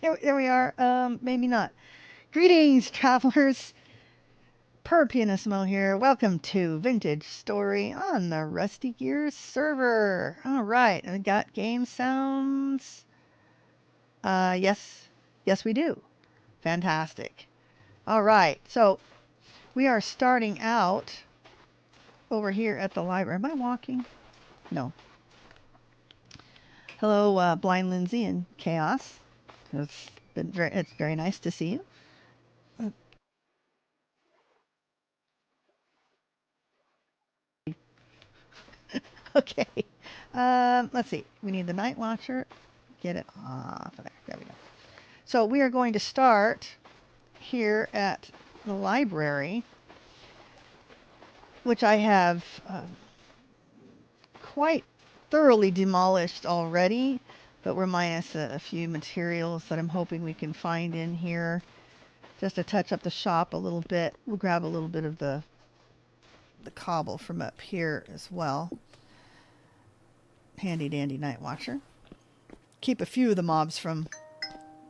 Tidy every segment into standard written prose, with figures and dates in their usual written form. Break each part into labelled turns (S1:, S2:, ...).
S1: There we are. Maybe not. Greetings, travelers. Per Pianissimo here. Welcome to Vintage Story on the Rusty Gears server. All right, and we got game sounds. Yes, we do. Fantastic. All right, so we are starting out over here at the library. Am I walking? No. Hello, Blind Lindsay and Chaos. It's very nice to see you. Okay. Let's see. We need the Night Watcher. Get it off of there. There we go. So we are going to start here at the library, which I have quite thoroughly demolished already, but we're minus a few materials that I'm hoping we can find in here just to touch up the shop a little bit. We'll grab a little bit of the cobble from up here as well. Handy dandy Night Watcher. Keep a few of the mobs from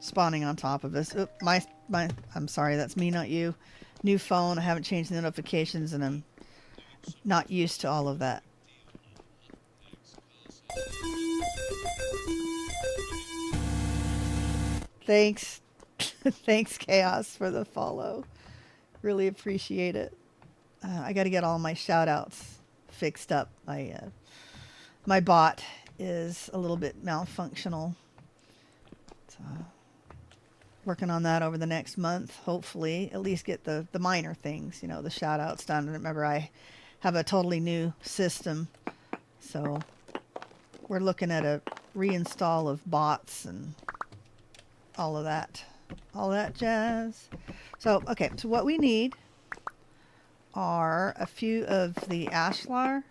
S1: spawning on top of us. Oop, I'm sorry, that's me, not you. New phone, I haven't changed the notifications and I'm not used to all of that. Thanks. Thanks, Chaos, for the follow. Really appreciate it. I got to get all my shout outs fixed up. My bot is a little bit malfunctional. So, working on that over the next month, hopefully. At least get the minor things, you know, the shout outs done. Remember, I have a totally new system. So we're looking at a reinstall of bots and all of that. All that jazz. So, okay, so what we need are a few of the ashlar.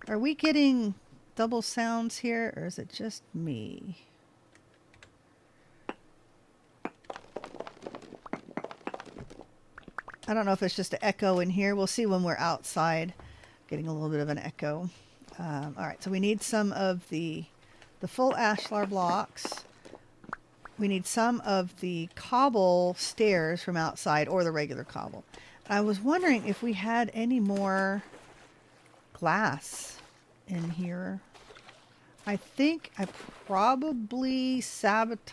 S1: Are we getting double sounds here, or is it just me? I don't know if it's just an echo in here. We'll see when we're outside. Getting a little bit of an echo. All right, so we need some of the full ashlar blocks. We need some of the cobble stairs from outside, or the regular cobble. I was wondering if we had any more glass in here. I think I probably scavenged,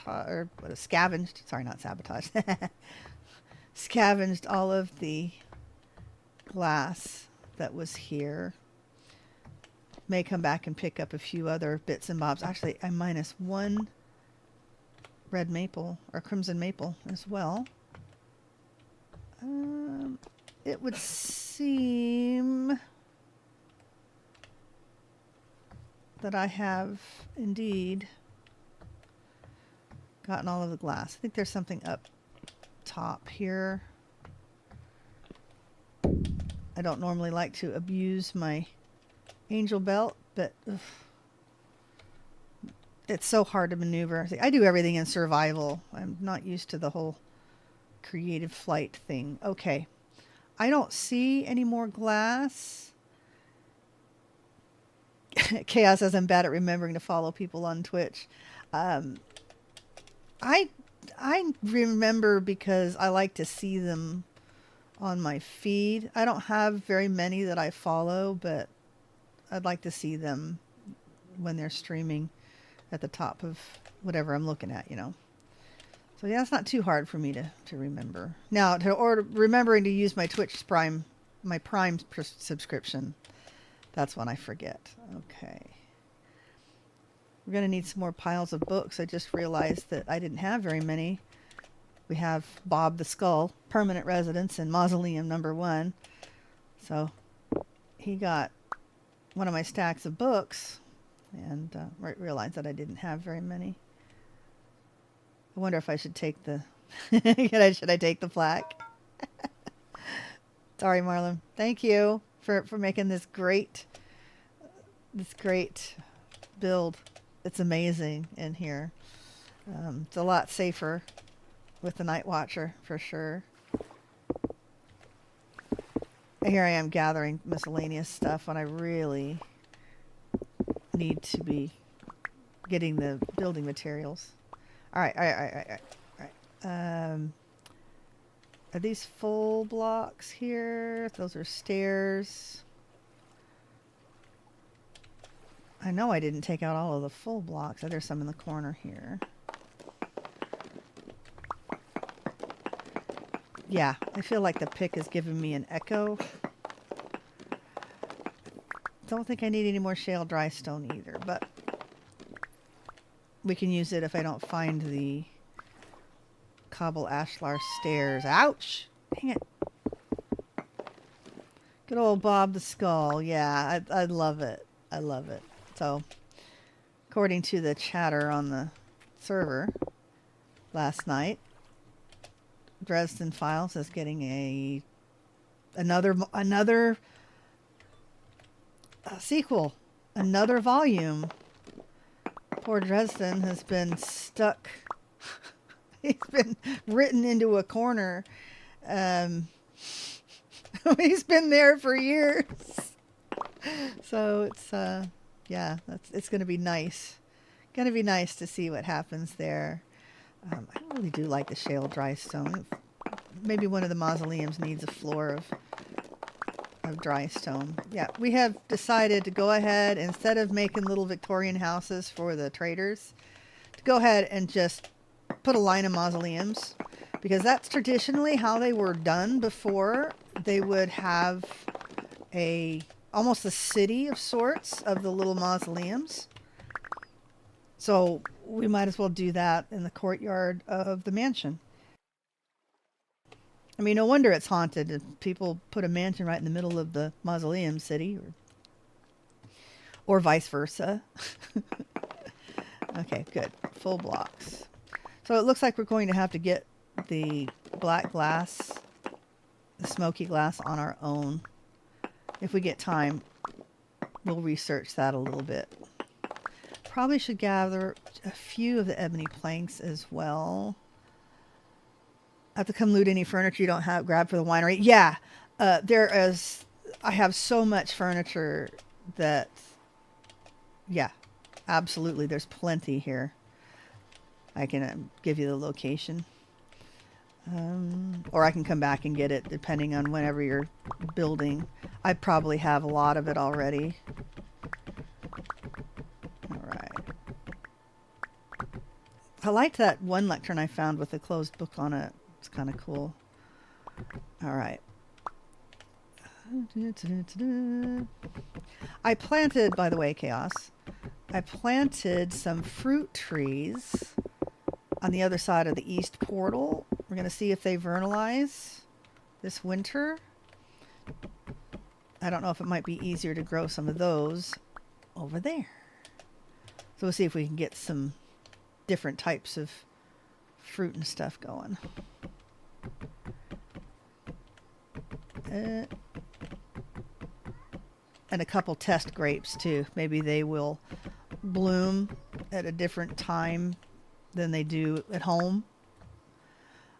S1: sorry, not sabotaged, scavenged all of the glass that was here. May come back and pick up a few other bits and bobs. Actually, I'm minus one red maple or crimson maple as well. It would seem that I have indeed gotten all of the glass. I think there's something up top here. I don't normally like to abuse my angel belt, but it's so hard to maneuver. I do everything in survival. I'm not used to the whole creative flight thing. Okay. I don't see any more glass. Chaos says I'm bad at remembering to follow people on Twitch. I remember because I like to see them on my feed. I don't have very many that I follow, but I'd like to see them when they're streaming at the top of whatever I'm looking at, you know. So yeah, it's not too hard for me to remember. Now, remembering to use my Twitch Prime, my Prime subscription, that's when I forget. Okay. We're going to need some more piles of books. I just realized that I didn't have very many. We have Bob the Skull, permanent residence in Mausoleum number 1. So he got one of my stacks of books and realized that I didn't have very many. I wonder if I should take the should I take the plaque? Sorry, Marlon. Thank you for making this great build. It's amazing in here. It's a lot safer with the Night Watcher for sure. Here I am gathering miscellaneous stuff when I really need to be getting the building materials. All right, all right, all right, all right, all right. Are these full blocks here? Those are stairs. I know I didn't take out all of the full blocks. Oh, there's some in the corner here. Yeah, I feel like the pick is giving me an echo. Don't think I need any more shale dry stone either, but we can use it if I don't find the cobble ashlar stairs. Ouch! Dang it. Good old Bob the Skull. Yeah, I love it. I love it. So, according to the chatter on the server last night, Dresden Files is getting another sequel, another volume. Poor Dresden has been stuck. He's been written into a corner. He's been there for years. So it's yeah, it's going to be nice. Going to be nice to see what happens there. I really do like the shale dry stone. Maybe one of the mausoleums needs a floor of dry stone. Yeah, we have decided to go ahead, instead of making little Victorian houses for the traders, to go ahead and just put a line of mausoleums, because that's traditionally how they were done before. They would have almost a city of sorts of the little mausoleums. So we might as well do that in the courtyard of the mansion. I mean, no wonder it's haunted. If people put a mansion right in the middle of the mausoleum city, or vice versa. Okay, good. Full blocks. So it looks like we're going to have to get the black glass, the smoky glass on our own. If we get time, we'll research that a little bit. Probably should gather a few of the ebony planks as well. Have to come loot any furniture you don't have, grab for the winery. Yeah, I have so much furniture that, yeah, absolutely. There's plenty here. I can give you the location. Or I can come back and get it depending on whenever you're building. I probably have a lot of it already. Alright. I liked that one lectern I found with a closed book on it. It's kind of cool. Alright. I planted, by the way, Chaos, I planted some fruit trees on the other side of the east portal. We're going to see if they vernalize this winter. I don't know if it might be easier to grow some of those over there. So we'll see if we can get some different types of fruit and stuff going. And a couple test grapes too. Maybe they will bloom at a different time than they do at home.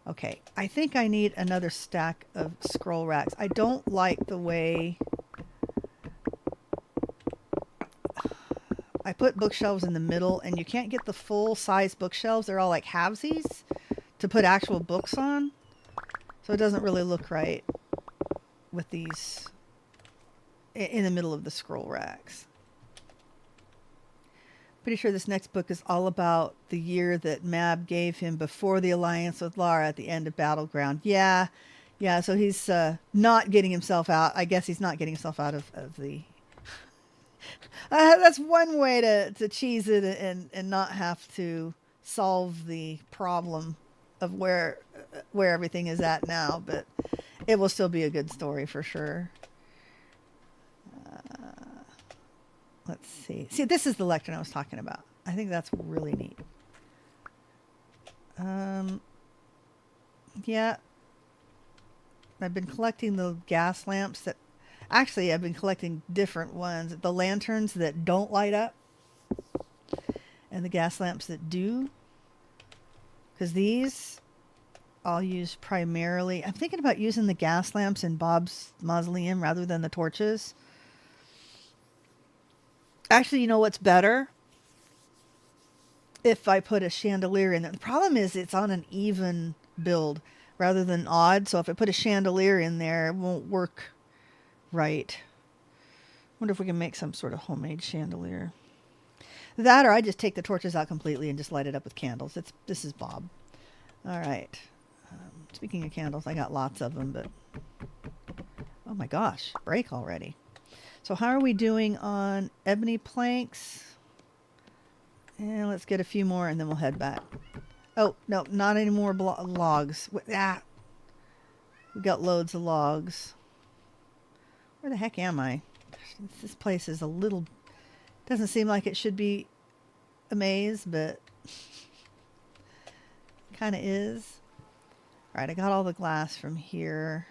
S1: Okay, I think I need another stack of scroll racks. I don't like the way I put bookshelves in the middle, and you can't get the full size bookshelves. They're all like halvesies to put actual books on. So it doesn't really look right with these in the middle of the scroll racks. Pretty sure this next book is all about the year that Mab gave him before the alliance with Lara at the end of Battleground. Yeah. So he's not getting himself out. I guess he's not getting himself out of the... that's one way to cheese it and not have to solve the problem of where everything is at now. But it will still be a good story for sure. Let's see. See, this is the lectern I was talking about. I think that's really neat. Yeah. I've been collecting the gas lamps that... Actually, I've been collecting different ones. The lanterns that don't light up. And the gas lamps that do. Because these I'll use primarily... I'm thinking about using the gas lamps in Bob's mausoleum rather than the torches. Actually, you know what's better? if I put a chandelier in there. The problem is it's on an even build rather than odd. So if I put a chandelier in there, it won't work right. Wonder if we can make some sort of homemade chandelier. That, or I just take the torches out completely and just light it up with candles. This is Bob. All right. Speaking of candles, I got lots of them, but oh my gosh, break already. So how are we doing on ebony planks? And let's get a few more and then we'll head back. Oh, no, not any more logs. We got loads of logs. Where the heck am I? This place is a little... Doesn't seem like it should be a maze, but kind of is. All right, I got all the glass from here.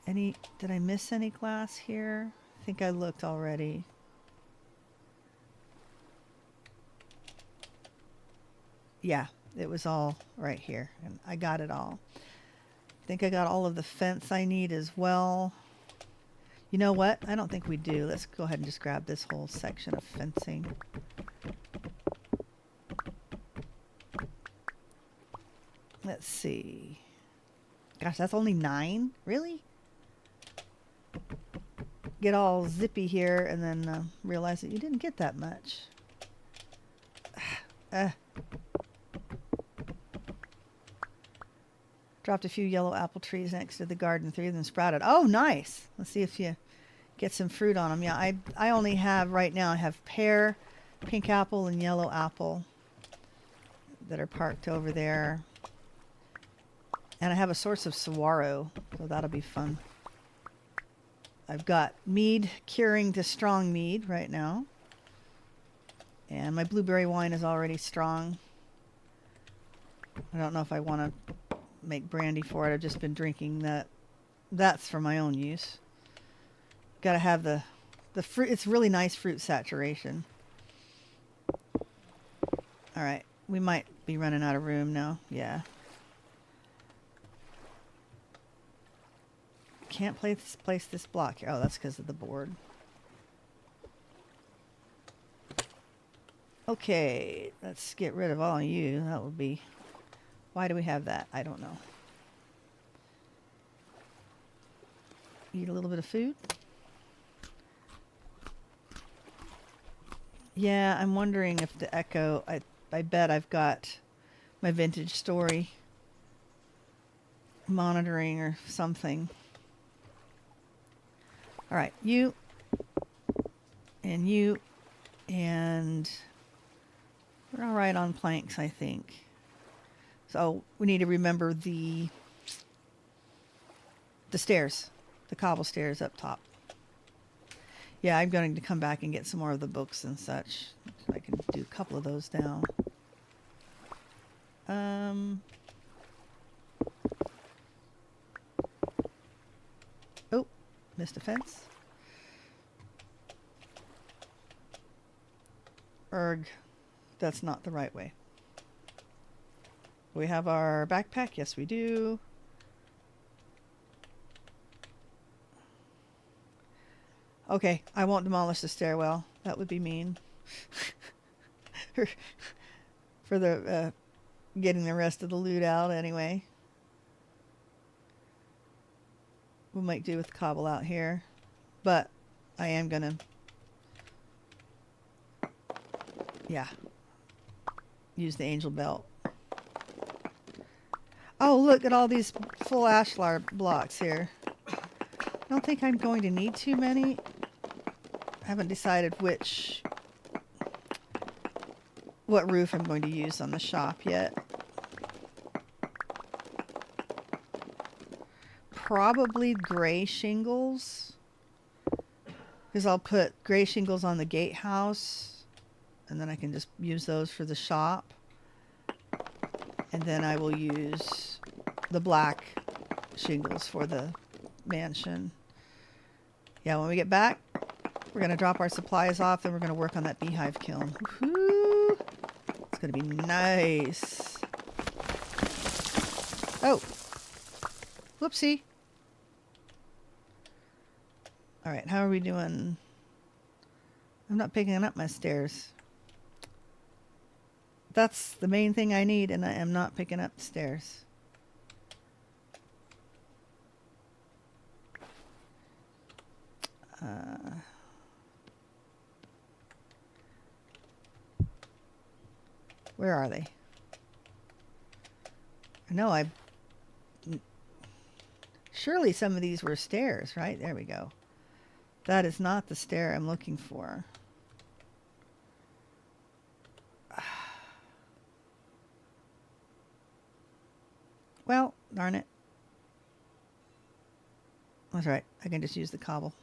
S1: Did I miss any glass here? I think I looked already. Yeah, it was all right here, and I got it all. I think I got all of the fence I need as well. You know what? I don't think we do. Let's go ahead and just grab this whole section of fencing. Let's see. Gosh, that's only 9? Really? Get all zippy here and then realize that you didn't get that much. Dropped a few yellow apple trees next to the garden. 3 of them sprouted. Oh, nice. Let's see if you get some fruit on them. Yeah, I only have, right now, I have pear, pink apple, and yellow apple that are parked over there. And I have a source of saguaro, so that'll be fun. I've got mead curing to strong mead right now. And my blueberry wine is already strong. I don't know if I want to make brandy for it. I've just been drinking that. That's for my own use. Got to have the fruit. It's really nice fruit saturation. All right. We might be running out of room now. Yeah. Can't place this block here. Oh, that's because of the board. Okay, let's get rid of all of you. That would be... Why do we have that? I don't know. Eat a little bit of food. Yeah, I'm wondering if the echo... I bet I've got my vintage story monitoring or something. All right, you and you and we're all right on planks, I think. So we need to remember the stairs, the cobble stairs up top. Yeah, I'm going to come back and get some more of the books and such. I can do a couple of those now. Oh, missed a fence. Erg, that's not the right way. We have our backpack. Yes, we do. Okay, I won't demolish the stairwell. That would be mean. For the getting the rest of the loot out anyway. We'll make do with cobble out here. But I am gonna... Yeah. Use the angel belt. Oh, look at all these full ashlar blocks here. I don't think I'm going to need too many. I haven't decided what roof I'm going to use on the shop yet. Probably gray shingles. Because I'll put gray shingles on the gatehouse. And then I can just use those for the shop. And then I will use the black shingles for the mansion. Yeah, when we get back, we're going to drop our supplies off. Then we're going to work on that beehive kiln. Woo-hoo! It's going to be nice. Oh. Whoopsie. All right, how are we doing? I'm not picking up my stairs. That's the main thing I need, and I am not picking up the stairs. Where are they? I know surely some of these were stairs, right? There we go. That is not the stair I'm looking for. Well, darn it. That's right. I can just use the cobble.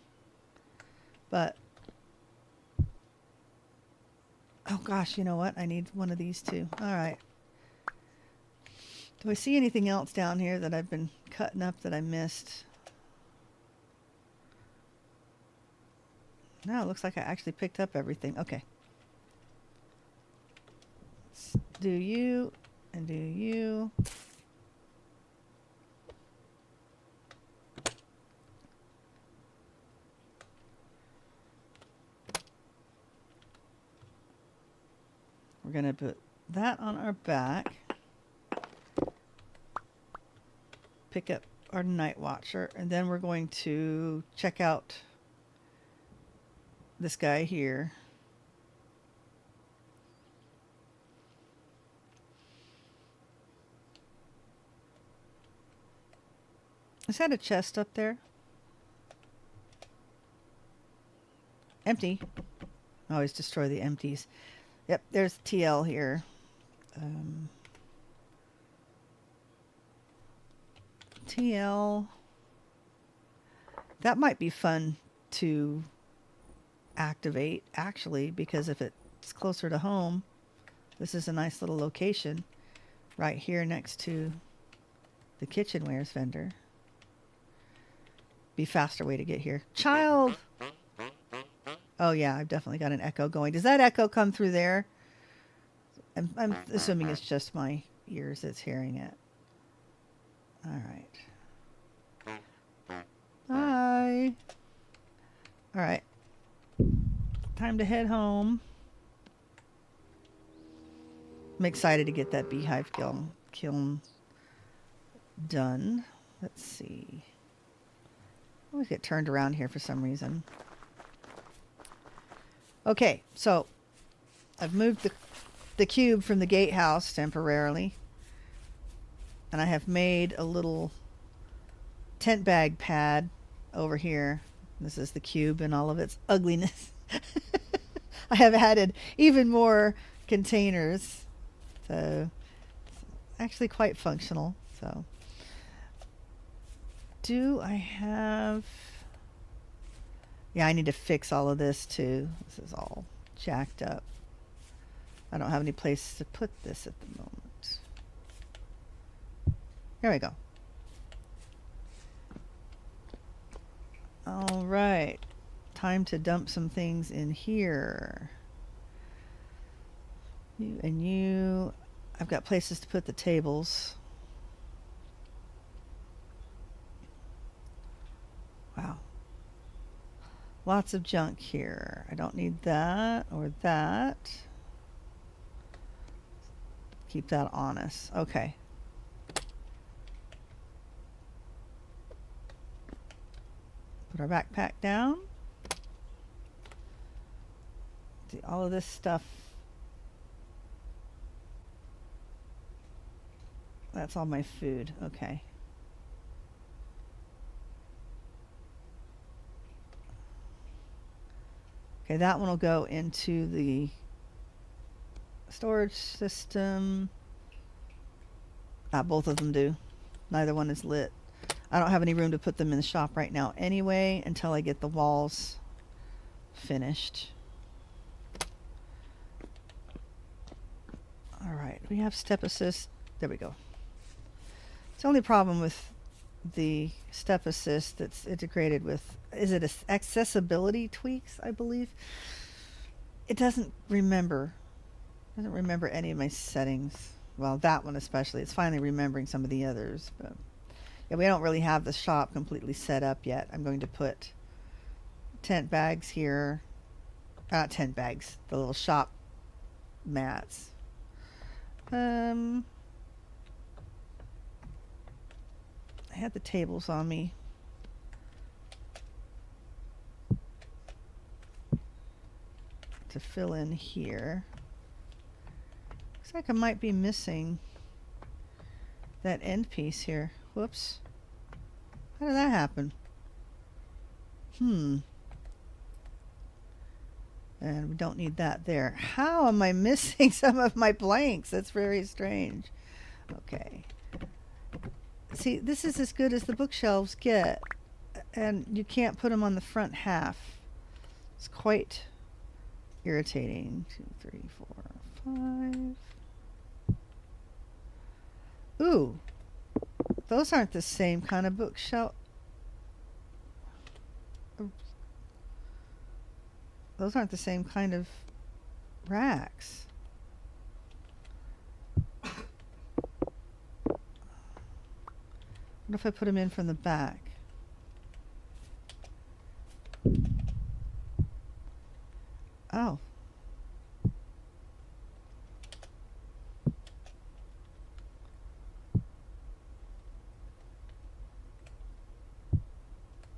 S1: But, oh gosh, you know what? I need one of these too. All right. Do I see anything else down here that I've been cutting up that I missed? No, it looks like I actually picked up everything. Okay. Let's do you and do you. We're going to put that on our back. Pick up our night watcher, and then we're going to check out this guy here. Is that a chest up there? Empty. Always destroy the empties. Yep, there's TL here. TL. That might be fun to activate, actually, because if it's closer to home, this is a nice little location right here next to the kitchenwares vendor. Be faster way to get here. Child! Oh yeah, I've definitely got an echo going. Does that echo come through there? I'm assuming it's just my ears that's hearing it. All right. Bye. All right. Time to head home. I'm excited to get that Beehive Kiln done. Let's see. I always get turned around here for some reason. Okay, so I've moved the cube from the gatehouse temporarily. And I have made a little tent bag pad over here. This is the cube in all of its ugliness. I have added even more containers. So it's actually quite functional. So do I have... Yeah, I need to fix all of this too. This is all jacked up. I don't have any place to put this at the moment. Here we go. All right. Time to dump some things in here. You and you. I've got places to put the tables. Wow. Lots of junk here. I don't need that or that. Keep that on us. Okay. Put our backpack down. See all of this stuff. That's all my food. Okay. Okay, that one will go into the storage system. Both of them do. Neither one is lit. I don't have any room to put them in the shop right now anyway until I get the walls finished. All right, we have step assist. There we go. It's the only problem with the step assist that's integrated with, is it accessibility tweaks, I believe? It doesn't remember any of my settings. Well, that one especially. It's finally remembering some of the others, but yeah, we don't really have the shop completely set up yet. I'm going to put tent bags here. Not tent bags, the little shop mats. I had the tables on me. To fill in here. Looks like I might be missing that end piece here. Whoops. How did that happen? And we don't need that there. How am I missing some of my blanks? That's very strange. Okay. See, this is as good as the bookshelves get. And you can't put them on the front half. It's quite irritating. 2, 3, 4, 5. Ooh. Those aren't the same kind of bookshelf. Those aren't the same kind of racks. What if I put them in from the back? Oh.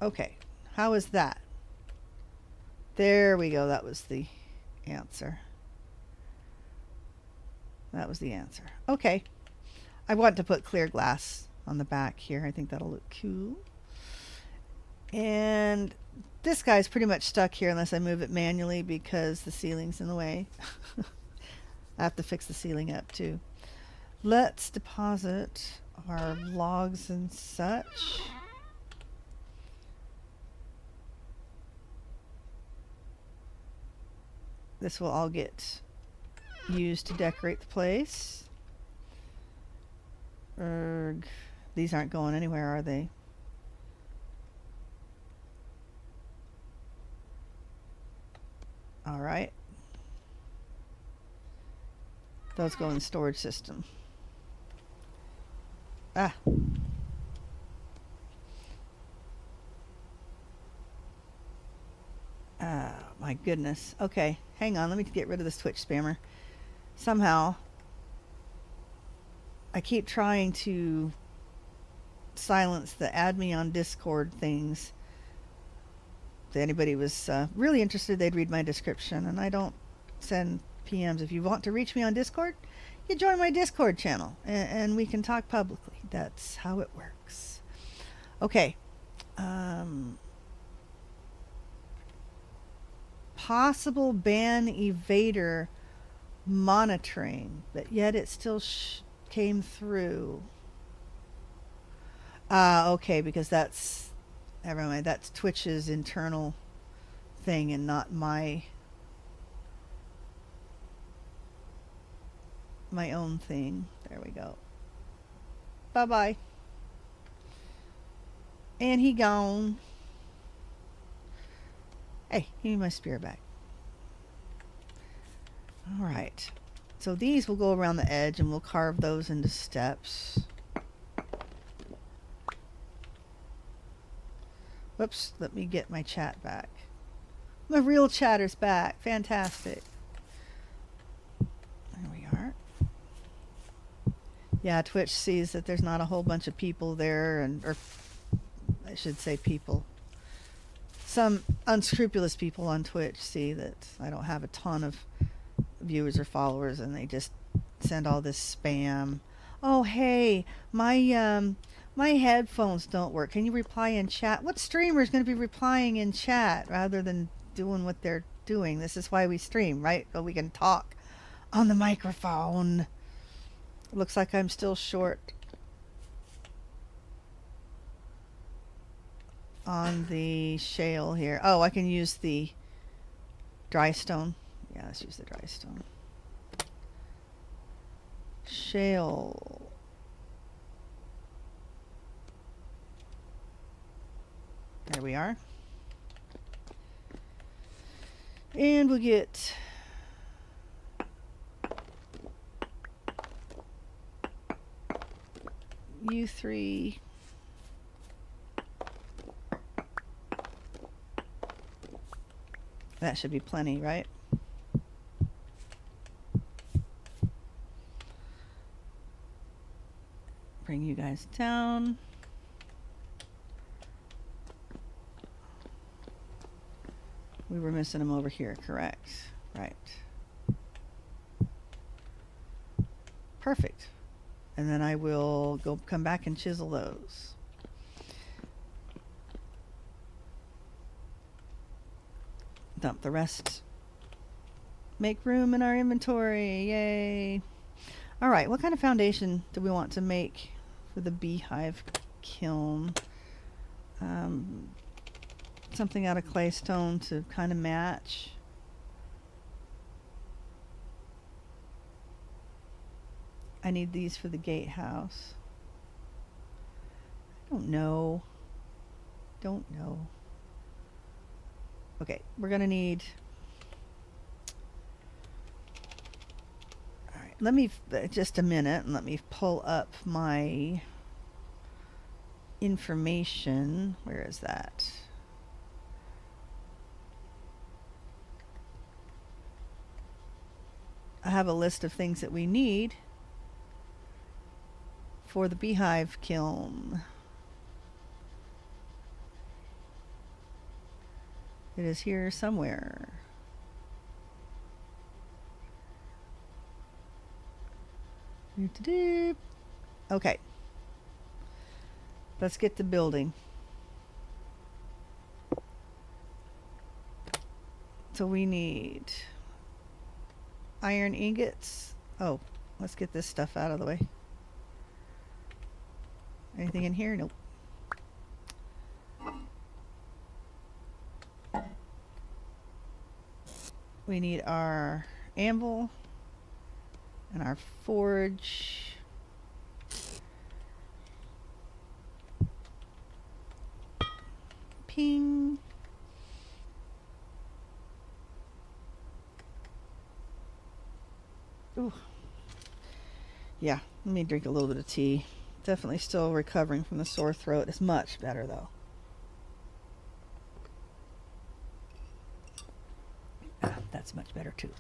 S1: Okay. How is that? There we go. That was the answer. That was the answer. Okay. I want to put clear glass on the back here. I think that'll look cool. And this guy's pretty much stuck here unless I move it manually because the ceiling's in the way. I have to fix the ceiling up too. Let's deposit our logs and such. This will all get used to decorate the place. Erg. These aren't going anywhere, are they? All right. Those go in the storage system. Ah. My goodness. Okay, hang on. Let me get rid of this Twitch spammer. Somehow, I keep trying to silence the add me on Discord things. If anybody was really interested, they'd read my description. And I don't send PMs. If you want to reach me on Discord, you join my Discord channel. And we can talk publicly. That's how it works. Okay. Possible ban evader monitoring, but yet it still came through. Okay, because that's, never mind, that's Twitch's internal thing and not my own thing. There we go. Bye-bye. And he gone. Hey, give me my spear back. All right. So these will go around the edge and we'll carve those into steps. Whoops, let me get my chat back. My real chatter's back. Fantastic. There we are. Yeah, Twitch sees that there's not a whole bunch of people there, or I should say people. Some unscrupulous people on Twitch see that I don't have a ton of viewers or followers, and they just send all this spam. Oh, hey, my headphones don't work. Can you reply in chat? What streamer is going to be replying in chat rather than doing what they're doing? This is why we stream, right? So we can talk on the microphone. It looks like I'm still short on the shale here. Oh, I can use the dry stone. Yeah, let's use the dry stone. Shale. There we are. And we'll get you three. That should be plenty, right? bring you guys down. We were missing them over here, correct? Right. Perfect. And then I will come back and chisel those. Dump the rest. Make room in our inventory. Yay. All right, what kind of foundation do we want to make for the Beehive Kiln? Something out of clay stone to kind of match. I need these for the gatehouse. I don't know. Don't know. Okay, we're gonna need. All right, let me just a minute and let me pull up my information. Where is that? I have a list of things that we need for the Beehive Kiln. It is here somewhere. Okay. Let's get to building. So we need iron ingots. Oh, let's get this stuff out of the way. Anything in here? Nope. We need our anvil and our forge. Ping. Ooh. Yeah, let me drink a little bit of tea. Definitely still recovering from the sore throat. It's much better though. That's much better too.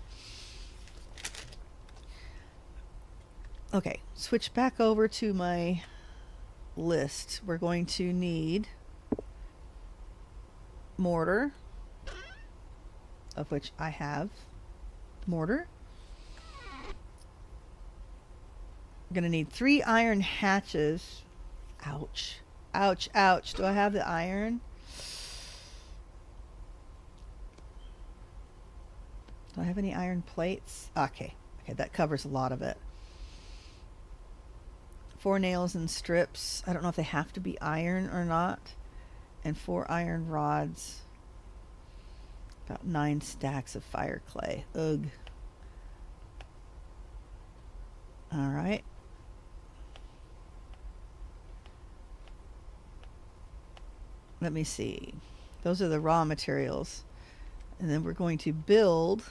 S1: Okay, switch back over to my list. We're going to need mortar, of which I have mortar. We're going to need 3 iron hatches. Ouch. Ouch, ouch. Do I have the iron? Do I have any iron plates? Okay. Okay, that covers a lot of it. 4 nails and strips. I don't know if they have to be iron or not. And 4 iron rods. About 9 stacks of fire clay. Ugh. All right. Let me see. Those are the raw materials. And then we're going to build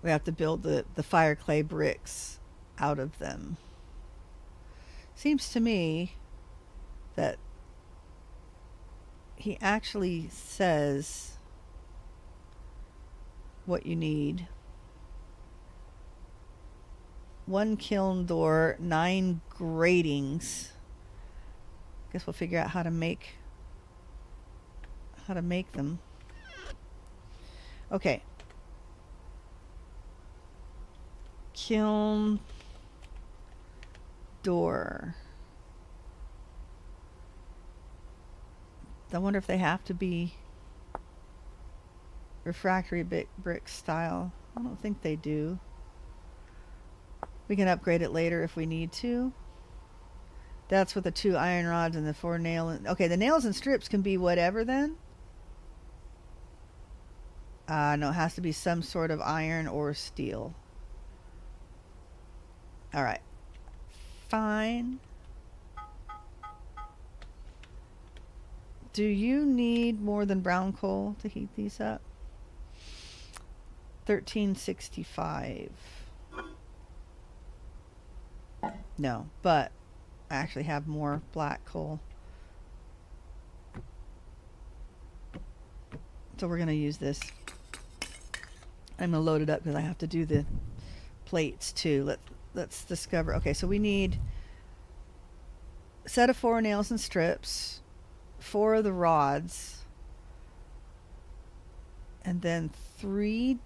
S1: we have to build the fire clay bricks out of them. Seems to me that he actually says what you need. 1 kiln door, 9 gratings. Guess we'll figure out how to make them. Okay. Kiln door. I wonder if they have to be refractory brick style. I don't think they do. We can upgrade it later if we need to. That's with the 2 iron rods and the 4 nail. Okay, the nails and strips can be whatever then. No, it has to be some sort of iron or steel. All right. Fine. Do you need more than brown coal to heat these up? 1365. No, but I actually have more black coal. So we're going to use this. I'm going to load it up because I have to do the plates too. Let's discover. Okay, so we need a set of 4 nails and strips, 4 of the rods, and then 3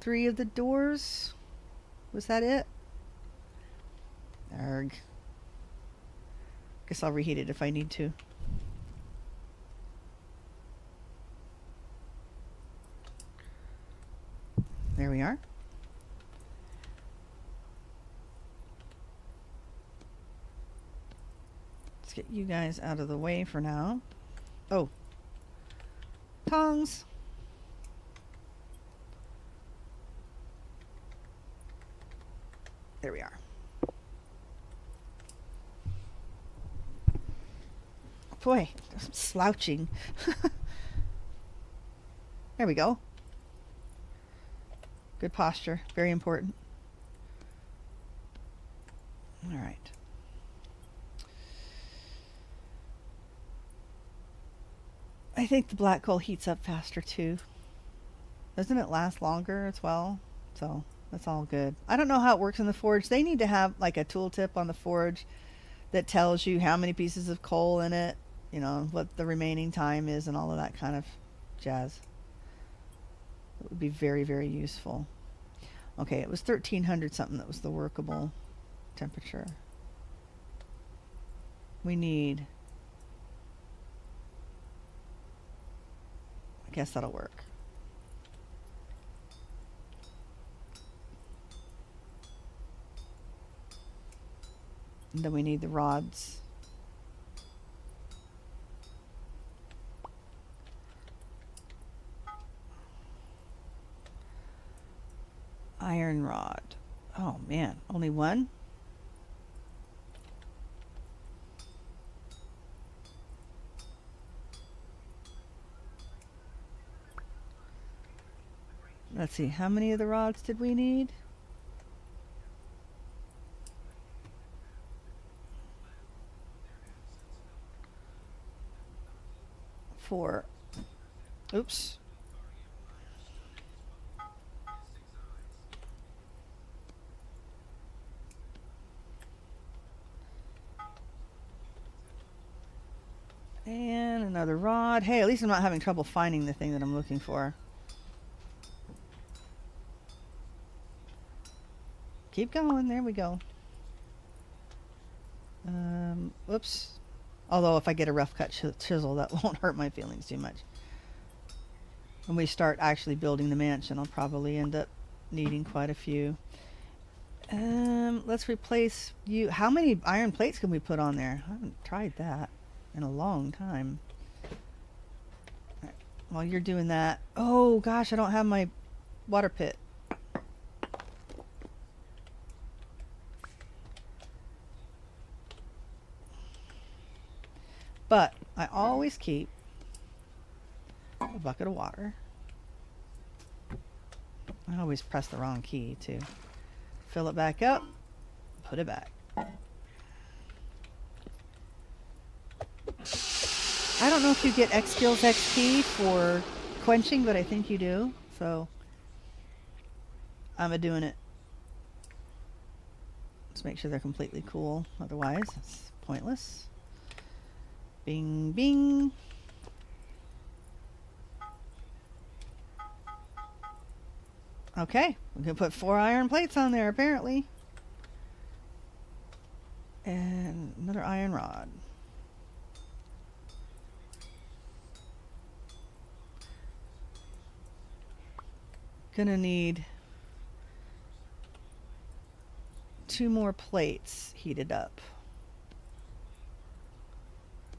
S1: of the doors. Was that it? Arg. Guess I'll reheat it if I need to. There we are. Let's get you guys out of the way for now. Oh, tongs. There we are. Boy, I'm slouching. There we go. Good posture, very important. All right. I think the black coal heats up faster too. Doesn't it last longer as well? So that's all good. I don't know how it works in the forge. They need to have like a tooltip on the forge that tells you how many pieces of coal in it, you know, what the remaining time is and all of that kind of jazz. It would be very, very useful. Okay, it was 1300 something that was the workable temperature. We need, I guess that'll work. And then we need the rods. Iron rod. Oh man, only one? Let's see, how many of the rods did we need? 4. Oops. And another rod. Hey, at least I'm not having trouble finding the thing that I'm looking for. Keep going. There we go. Whoops. Although if I get a rough cut chisel, that won't hurt my feelings too much. When we start actually building the mansion, I'll probably end up needing quite a few. Let's replace you. How many iron plates can we put on there? I haven't tried that in a long time. Right. While you're doing that, oh gosh, I don't have my water pit. But I always keep a bucket of water. I always press the wrong key too. Fill it back up, put it back. I don't know if you get X Skills XP for quenching, but I think you do. So I'm doing it. Let's make sure they're completely cool. Otherwise, it's pointless. Bing, bing. Okay, we can put 4 iron plates on there apparently. And another iron rod. Gonna need 2 more plates heated up.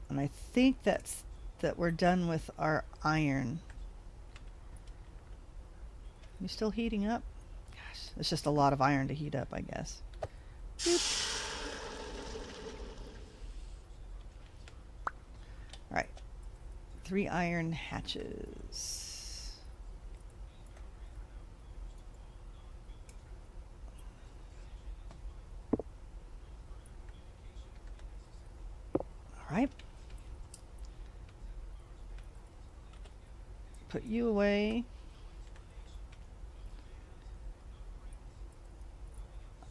S1: And I think that we're done with our iron. You still heating up? Gosh, it's just a lot of iron to heat up, I guess. Boop. All right, 3 iron hatches. All right. Put you away.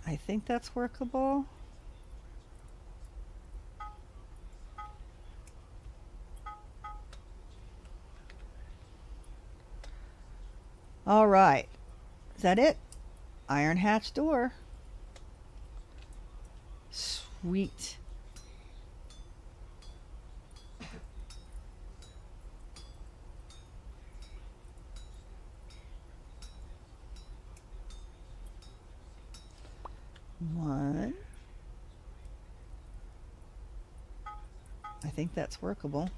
S1: I think that's workable. All right. Is that it? Iron hatch door. Sweet. One. I think that's workable.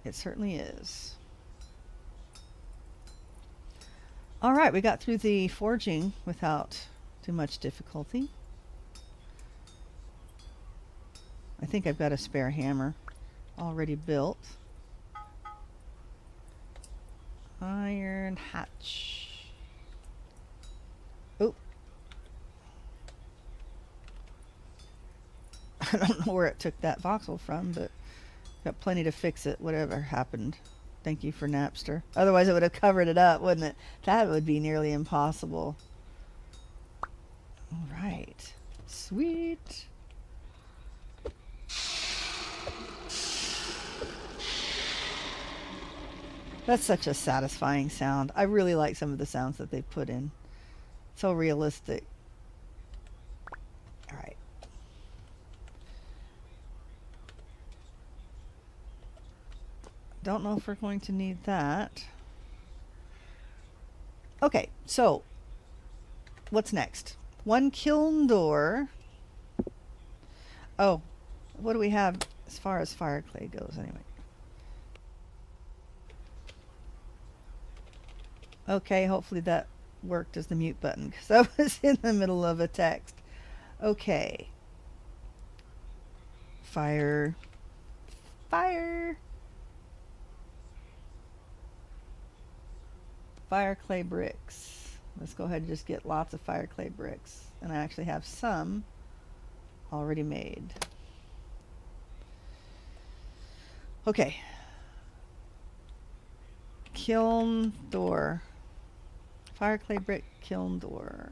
S1: It certainly is. All right, we got through the forging without too much difficulty. I think I've got a spare hammer already built. Iron hatch. Oh. I don't know where it took that voxel from, but got plenty to fix it, whatever happened. Thank you for Napster. Otherwise it would have covered it up, wouldn't it? That would be nearly impossible. All right. Sweet. That's such a satisfying sound. I really like some of the sounds that they put in. So realistic. All right. Don't know if we're going to need that. Okay, so what's next? One kiln door. Oh, what do we have as far as fire clay goes anyway? Okay, hopefully that worked as the mute button because I was in the middle of a text. Okay. Fire. Fire. Fire clay bricks. Let's go ahead and just get lots of fire clay bricks. And I actually have some already made. Okay. Kiln door. Fire clay brick kiln door.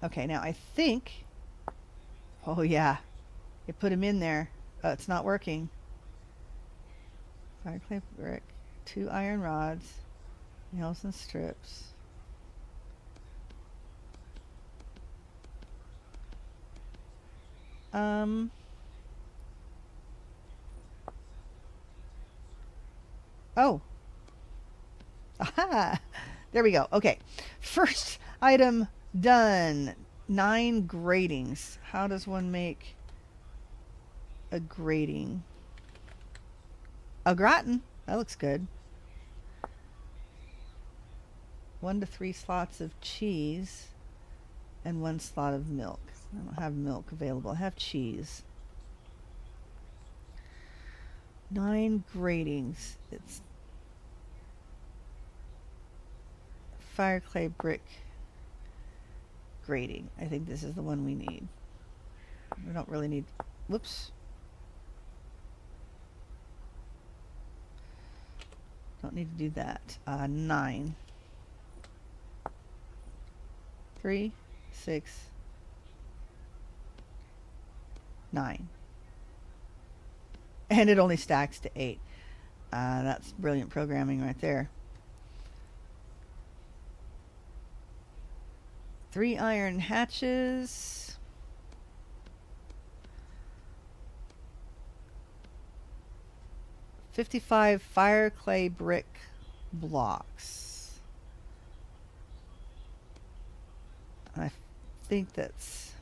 S1: Okay, now I think, oh yeah, you put them in there. Oh, it's not working. Fire clay brick, 2 iron rods, nails and strips. Oh. Aha! There we go. Okay. First item done. 9 gratings. How does one make a grating? A gratin. That looks good. 1 to 3 slots of cheese and 1 slot of milk. I don't have milk available. I have cheese. 9 gratings. It's fire clay brick grating. I think this is the one we need. We don't really need, whoops. Don't need to do that. 9. 3, 6, 9. And it only stacks to 8. That's brilliant programming right there. 3 iron hatches. 55 fire clay brick blocks. I think that's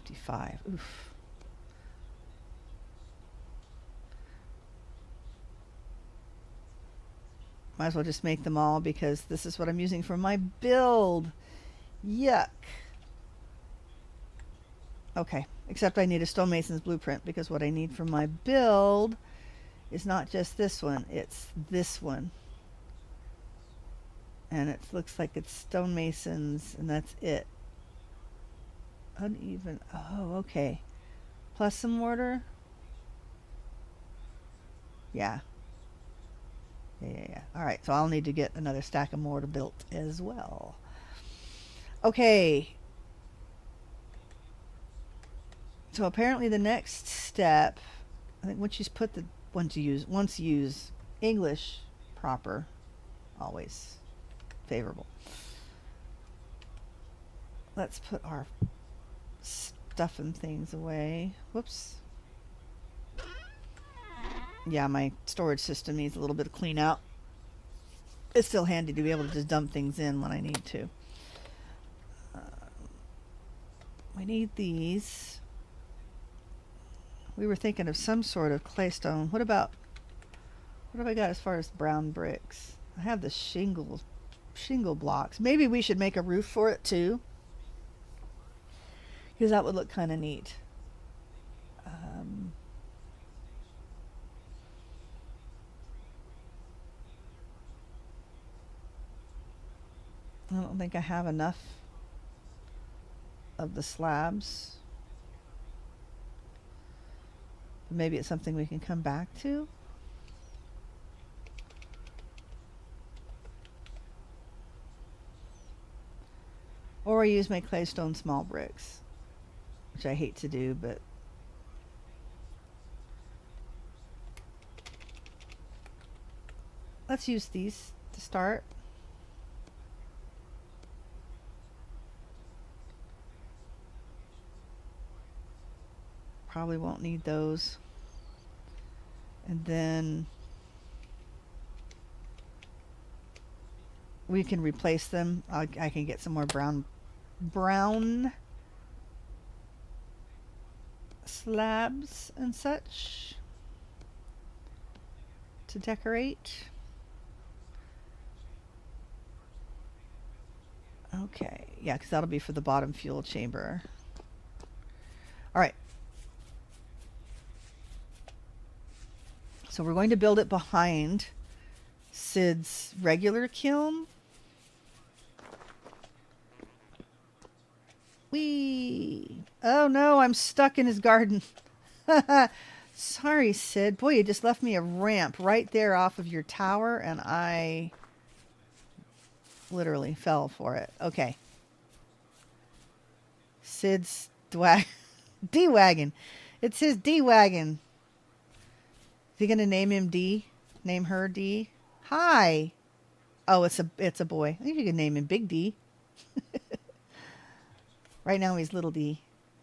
S1: 55. Oof. Might as well just make them all because this is what I'm using for my build. Yuck. Okay, except I need a stonemason's blueprint because what I need for my build is not just this one, it's this one. And it looks like it's stonemasons and that's it. Uneven. Oh, okay. Plus some mortar. Yeah. Yeah. All right, so I'll need to get another stack of mortar built as well. Okay. So apparently the next step, I think once you put the once you use English proper, always favorable. Let's put our stuff and things away. Whoops. Yeah, my storage system needs a little bit of clean out. It's still handy to be able to just dump things in when I need to. We need these. We were thinking of some sort of claystone. What have I got as far as brown bricks? I have the shingle blocks. Maybe we should make a roof for it too, because that would look kind of neat. I don't think I have enough of the slabs. Maybe it's something we can come back to. Or I use my claystone small bricks, which I hate to do, but let's use these to start. Probably won't need those. And then we can replace them. I can get some more brown slabs and such to decorate. Okay, yeah, because that'll be for the bottom fuel chamber. All right. So we're going to build it behind Sid's regular kiln. Whee! Oh no, I'm stuck in his garden. Sorry, Sid. Boy, you just left me a ramp right there off of your tower, and I literally fell for it. Okay. Sid's D-Wagon. It's his D-Wagon. Is he gonna name him D? Name her D? Hi. Oh, it's a boy. I think you can name him Big D. Right now he's Little D.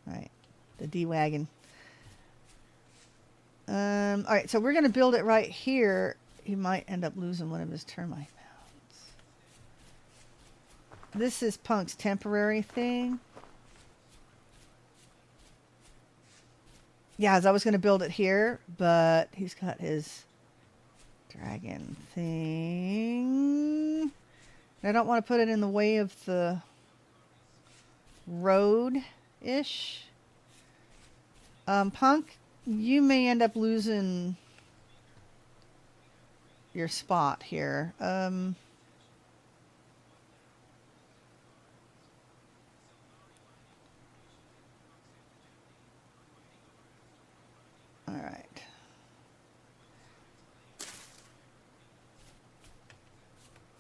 S1: All right, the D-Wagon. All right, so we're gonna build it right here. He might end up losing one of his termite mounds. This is Punk's temporary thing. Yeah, as I was going to build it here, but he's got his dragon thing. And I don't want to put it in the way of the road-ish. Punk, you may end up losing your spot here. All right.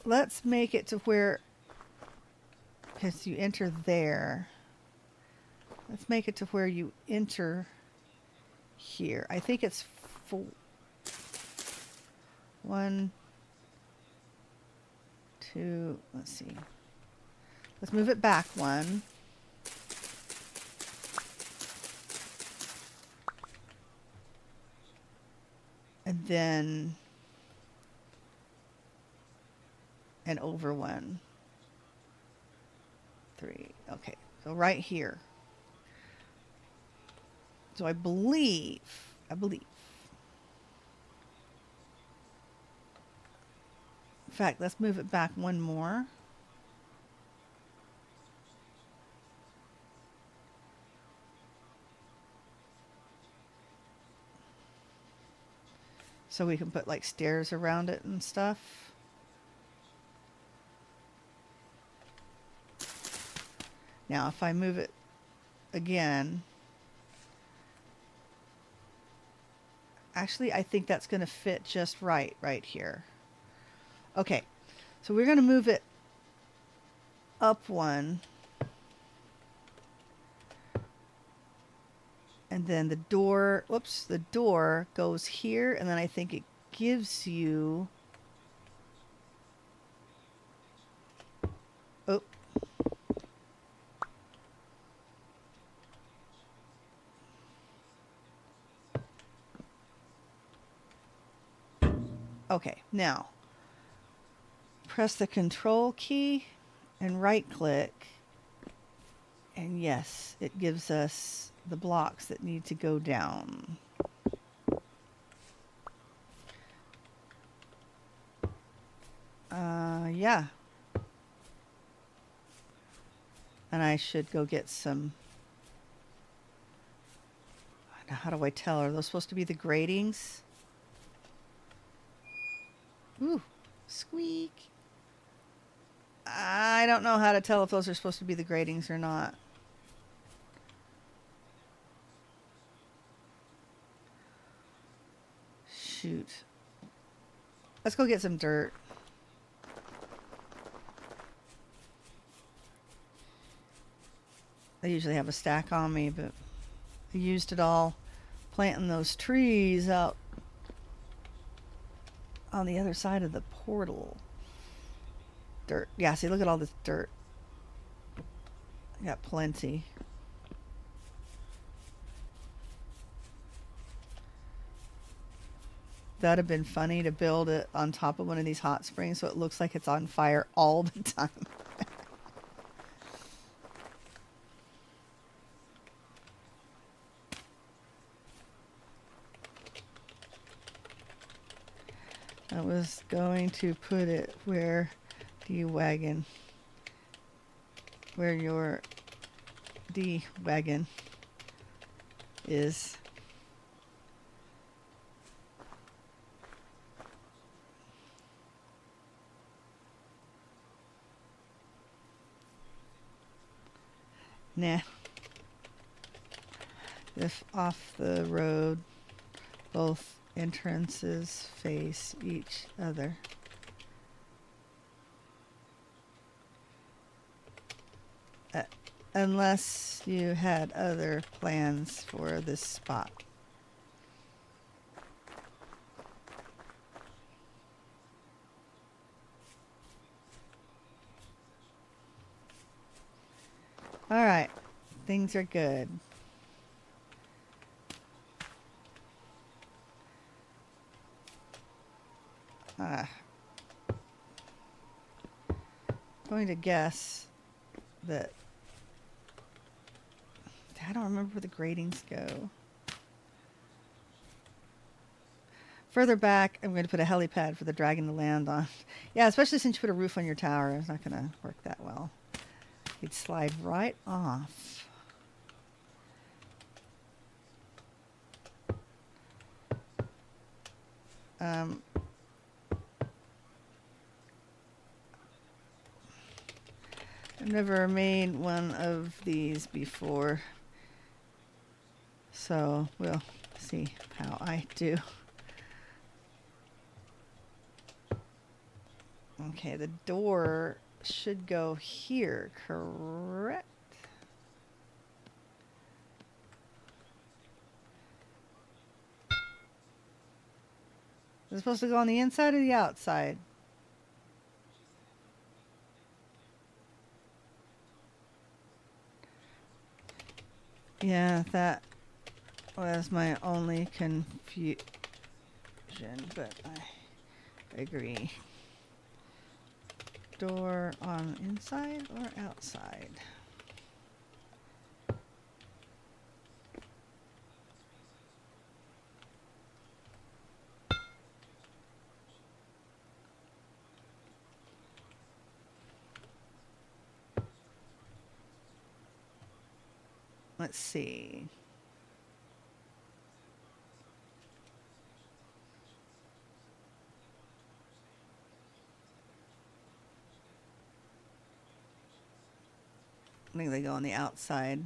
S1: Let's make it to where, because you enter there. Let's make it to where you enter here. I think it's 1, 2, let's see. Let's move it back 1. And then and over 1, 3. Okay, so right here. So I believe. In fact, let's move it back 1 more. So we can put like stairs around it and stuff. Now if I move it again. Actually, I think that's going to fit just right here. Okay, so we're going to move it up one. And then the door, whoops, the door goes here, and then I think it gives you, oh, okay, now press the control key and right click, and yes, it gives us the blocks that need to go down. Yeah. And I should go get some, how do I tell? Are those supposed to be the gratings? Ooh, squeak. I don't know how to tell if those are supposed to be the gratings or not. Shoot. Let's go get some dirt. I usually have a stack on me, but I used it all planting those trees out on the other side of the portal. Dirt. Yeah, see, look at all this dirt. I got plenty. That'd have been funny to build it on top of one of these hot springs so it looks like it's on fire all the time. I was going to put it where D-Wagon, where your D-Wagon is. Nah. If off the road, both entrances face each other. Unless you had other plans for this spot. All right, things are good. Going to guess that I don't remember where the gratings go. Further back, I'm going to put a helipad for the dragon to land on. Yeah, especially since you put a roof on your tower. It's not going to work that well. You'd slide right off. I've never made one of these before, so we'll see how I do. Okay, the door should go here, correct? Is it supposed to go on the inside or the outside? Yeah, that was my only confusion, but I agree. Door on inside or outside? Let's see. I think they go on the outside.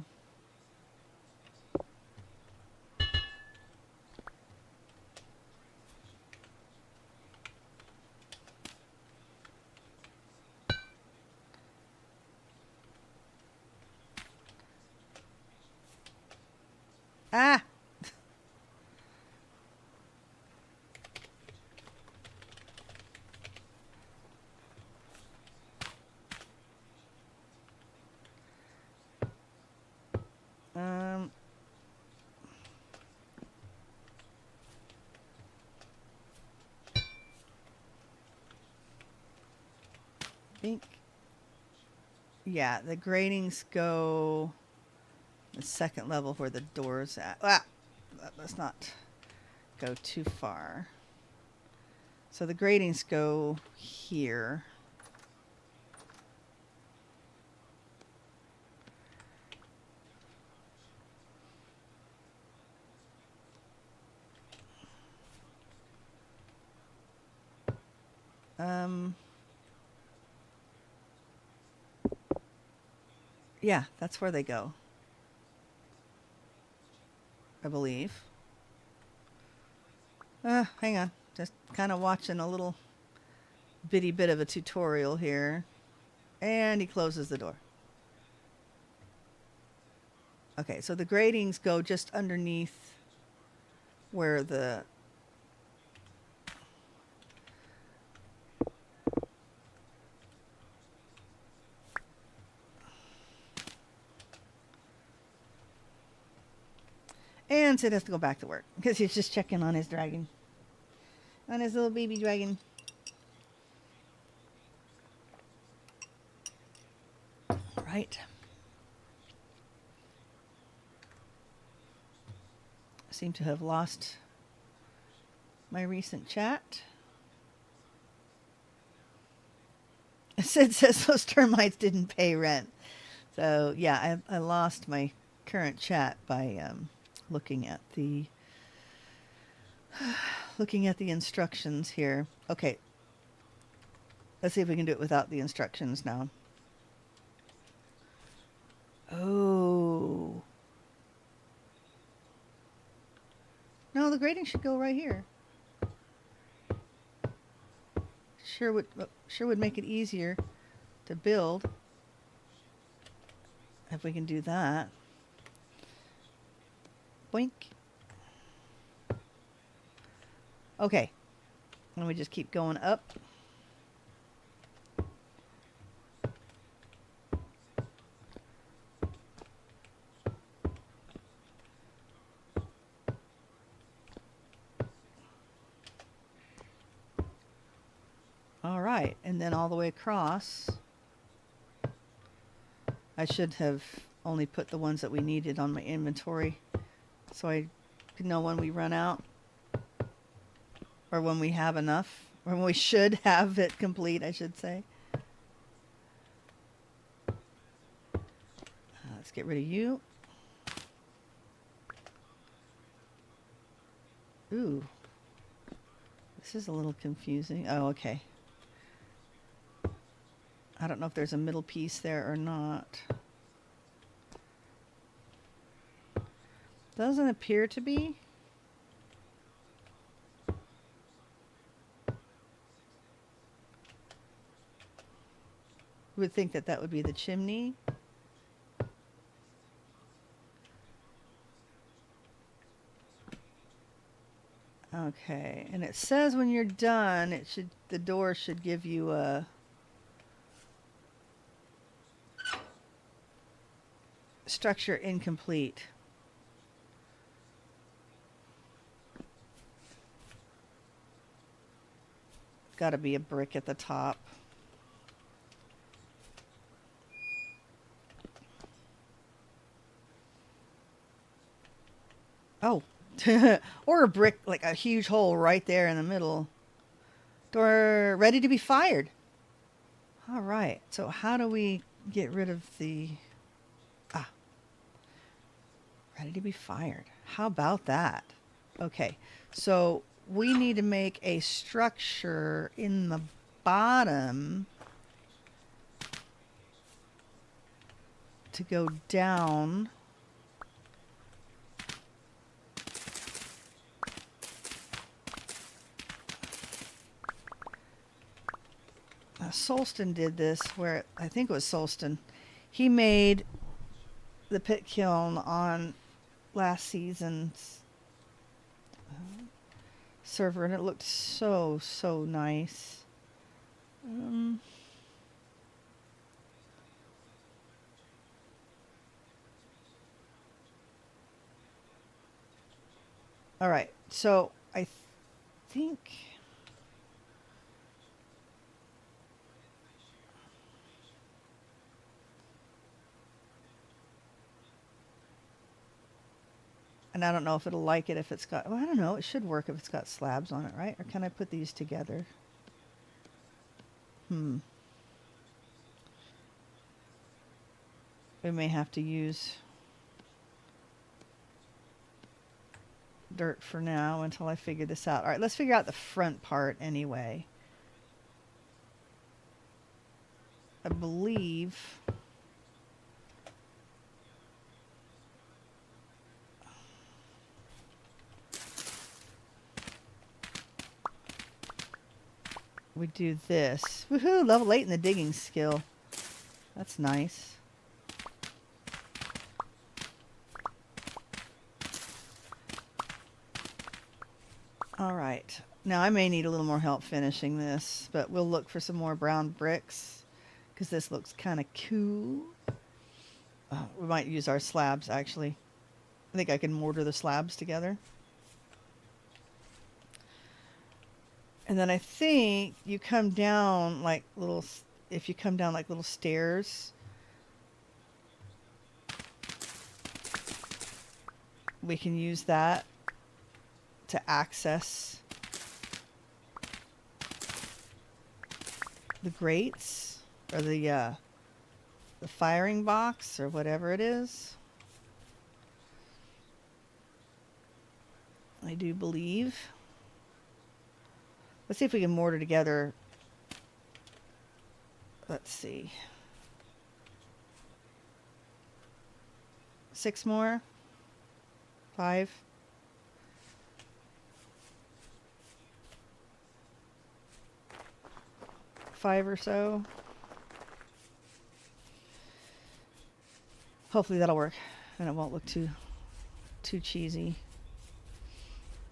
S1: think, yeah, the gratings go the second level where the door's at. Ah, let's not go too far. So the gratings go here. Yeah, that's where they go, I believe. Hang on. Just kind of watching a little bitty bit of a tutorial here. And he closes the door. Okay, so the gratings go just underneath where the... And Sid has to go back to work because he's just checking on his dragon. On his little baby dragon. Right. I seem to have lost my recent chat. Sid says those termites didn't pay rent. So yeah, I lost my current chat by looking at the instructions here. Okay. Let's see if we can do it without the instructions now. Oh. No, the grading should go right here. Sure would make it easier to build if we can do that. Boink. Okay. And we just keep going up. All right, and then all the way across. I should have only put the ones that we needed on my inventory so I could know when we run out or when we have enough, or when we should have it complete, I should say. Let's get rid of you. Ooh, this is a little confusing. Oh, okay. I don't know if there's a middle piece there or not. Doesn't appear to be. Would think that that would be the chimney. Okay, and it says when you're done, the door should give you a structure incomplete. Got to be a brick at the top. Oh, or a brick, like a huge hole right there in the middle. Door ready to be fired. All right, so how do we get rid of the... ready to be fired. How about that? Okay, so we need to make a structure in the bottom to go down. Solston did this where, I think it was Solston. He made the pit kiln on last season's server, and it looked so nice. All right, so I think And I don't know if it'll like it if it's got, well, I don't know, it should work if it's got slabs on it, right? Or can I put these together? We may have to use dirt for now until I figure this out. All right, let's figure out the front part anyway. I believe we do this. Woohoo, level 8 in the digging skill. That's nice. All right. Now I may need a little more help finishing this, but we'll look for some more brown bricks because this looks kind of cool. We might use our slabs actually. I think I can mortar the slabs together. And then I think you come down like little, if you come down like little stairs, we can use that to access the grates or the firing box or whatever it is. I do believe. Let's see if we can mortar together. Let's see. 6 more? 5? 5 or so. Hopefully that'll work and it won't look too cheesy.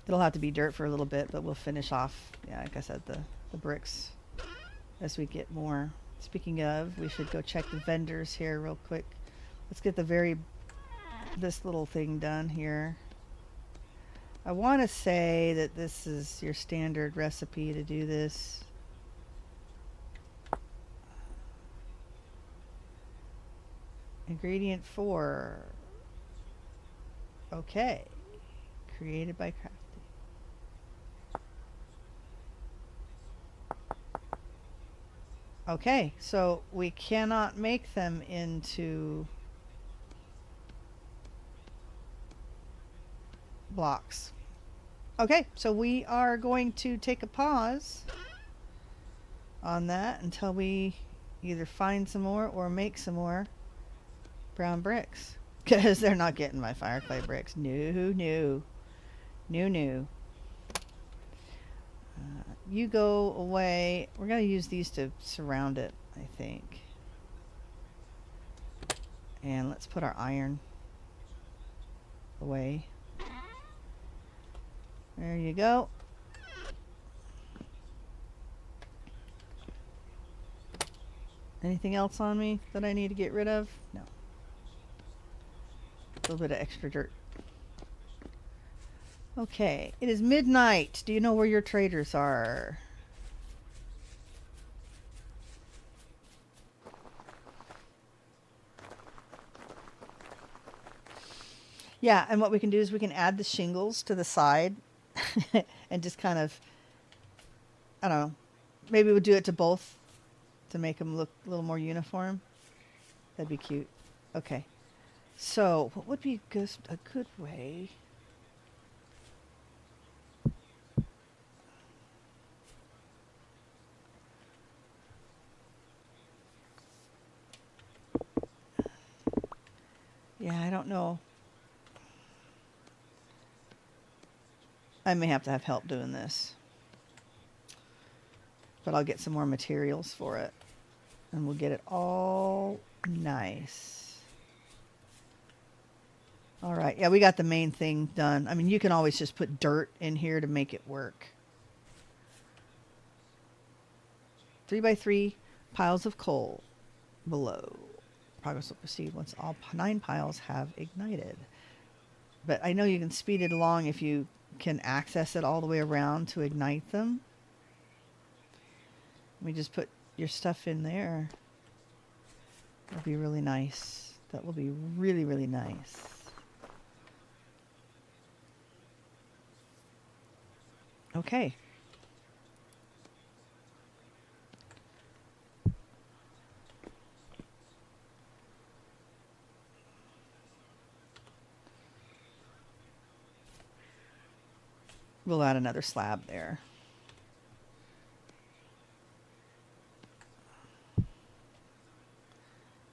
S1: It'll have to be dirt for a little bit, but we'll finish off, yeah, like I said, the bricks as we get more. Speaking of, we should go check the vendors here real quick. Let's get this little thing done here. I want to say that this is your standard recipe to do this. Ingredient 4. Okay. Created by Crafty. Okay, so we cannot make them into blocks. Okay, so we are going to take a pause on that until we either find some more or make some more brown bricks. Because they're not getting my fire clay bricks. No. You go away. We're going to use these to surround it, I think. And let's put our iron away. There you go. Anything else on me that I need to get rid of? No. A little bit of extra dirt. Okay, it is midnight. Do you know where your traders are? Yeah, and what we can do is we can add the shingles to the side and just kind of, I don't know, maybe we'll do it to both to make them look a little more uniform. That'd be cute. Okay, so what would be a good way? Yeah, I don't know. I may have to have help doing this. But I'll get some more materials for it. And we'll get it all nice. All right. Yeah, we got the main thing done. I mean, you can always just put dirt in here to make it work. 3x3 piles of coal below. Progress will proceed once all 9 piles have ignited. But I know you can speed it along if you can access it all the way around to ignite them. Let me just put your stuff in there. That'll be really nice. That will be really, really nice. Okay. We'll add another slab there.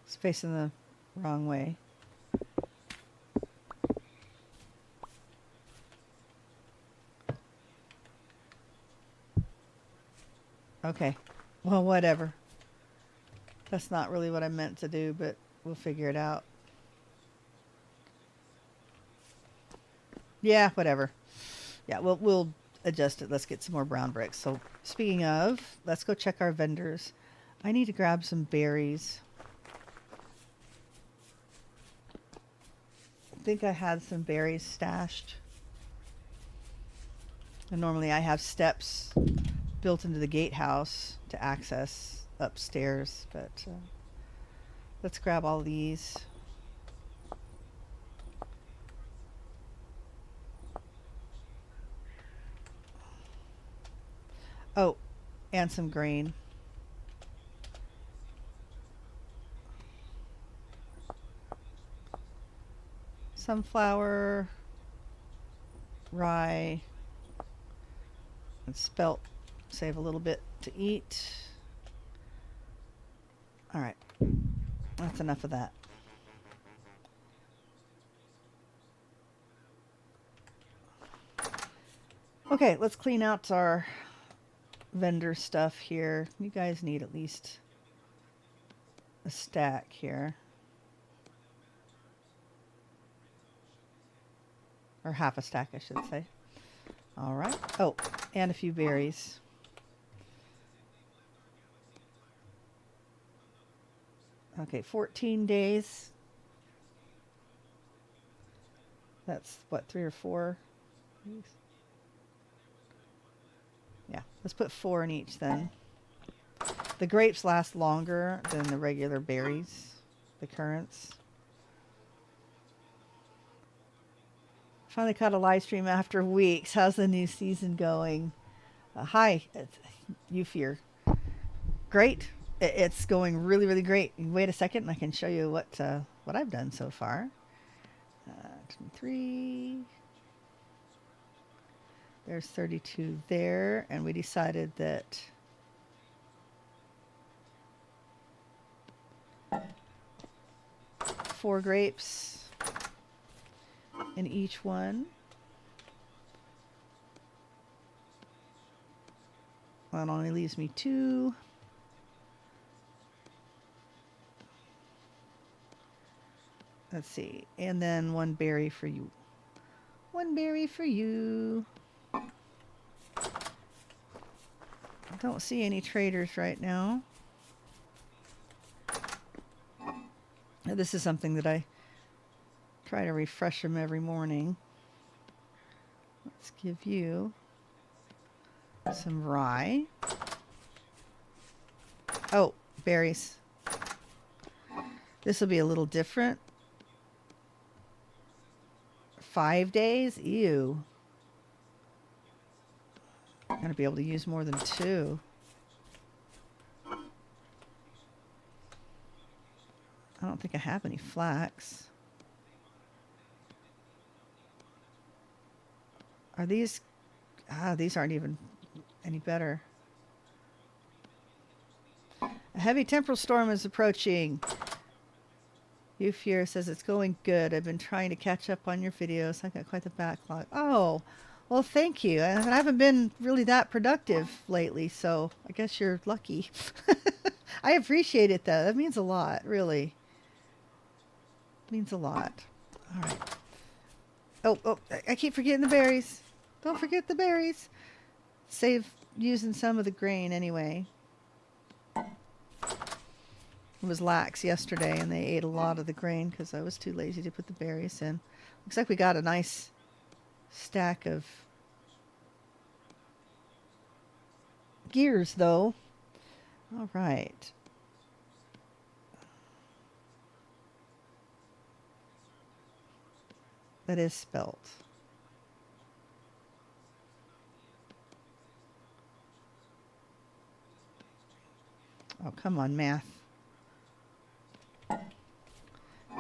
S1: It's facing the wrong way. Okay. Well, whatever. That's not really what I meant to do, but we'll figure it out. Yeah, whatever. Yeah, we'll adjust it. Let's get some more brown bricks. So speaking of, let's go check our vendors. I need to grab some berries. I think I had some berries stashed. And normally I have steps built into the gatehouse to access upstairs, but let's grab all these. Oh, and some grain. Sunflower, rye, and spelt. Save a little bit to eat. All right, that's enough of that. Okay, let's clean out our vendor stuff here. You guys need at least a stack here. Or half a stack, I should say. All right. Oh, and a few berries. Okay, 14 days. That's what, 3 or 4? Yeah, let's put 4 in each then. The grapes last longer than the regular berries, the currants. Finally caught a live stream after weeks. How's the new season going? Hi, it's Euphere. Great. It's going really, really great. Wait a second and I can show you what I've done so far. 23. There's 32 there. And we decided that four grapes in each one. That only leaves me 2. Let's see. And then 1 berry for you. 1 berry for you. I don't see any traders right now. This is something that I try to refresh them every morning. Let's give you some rye. Oh, berries. This will be a little different. 5 days? Ew. I'm going to be able to use more than 2. I don't think I have any flax. Are these... these aren't even any better. A heavy temporal storm is approaching. Euphere says it's going good. I've been trying to catch up on your videos. I've got quite the backlog. Oh, well, thank you. And I haven't been really that productive lately, so I guess you're lucky. I appreciate it, though. That means a lot, really. Means a lot. All right. Oh, I keep forgetting the berries. Don't forget the berries. Save using some of the grain anyway. It was lax yesterday and they ate a lot of the grain because I was too lazy to put the berries in. Looks like we got a nice stack of gears though. All right. That is spelt. Oh, come on, math.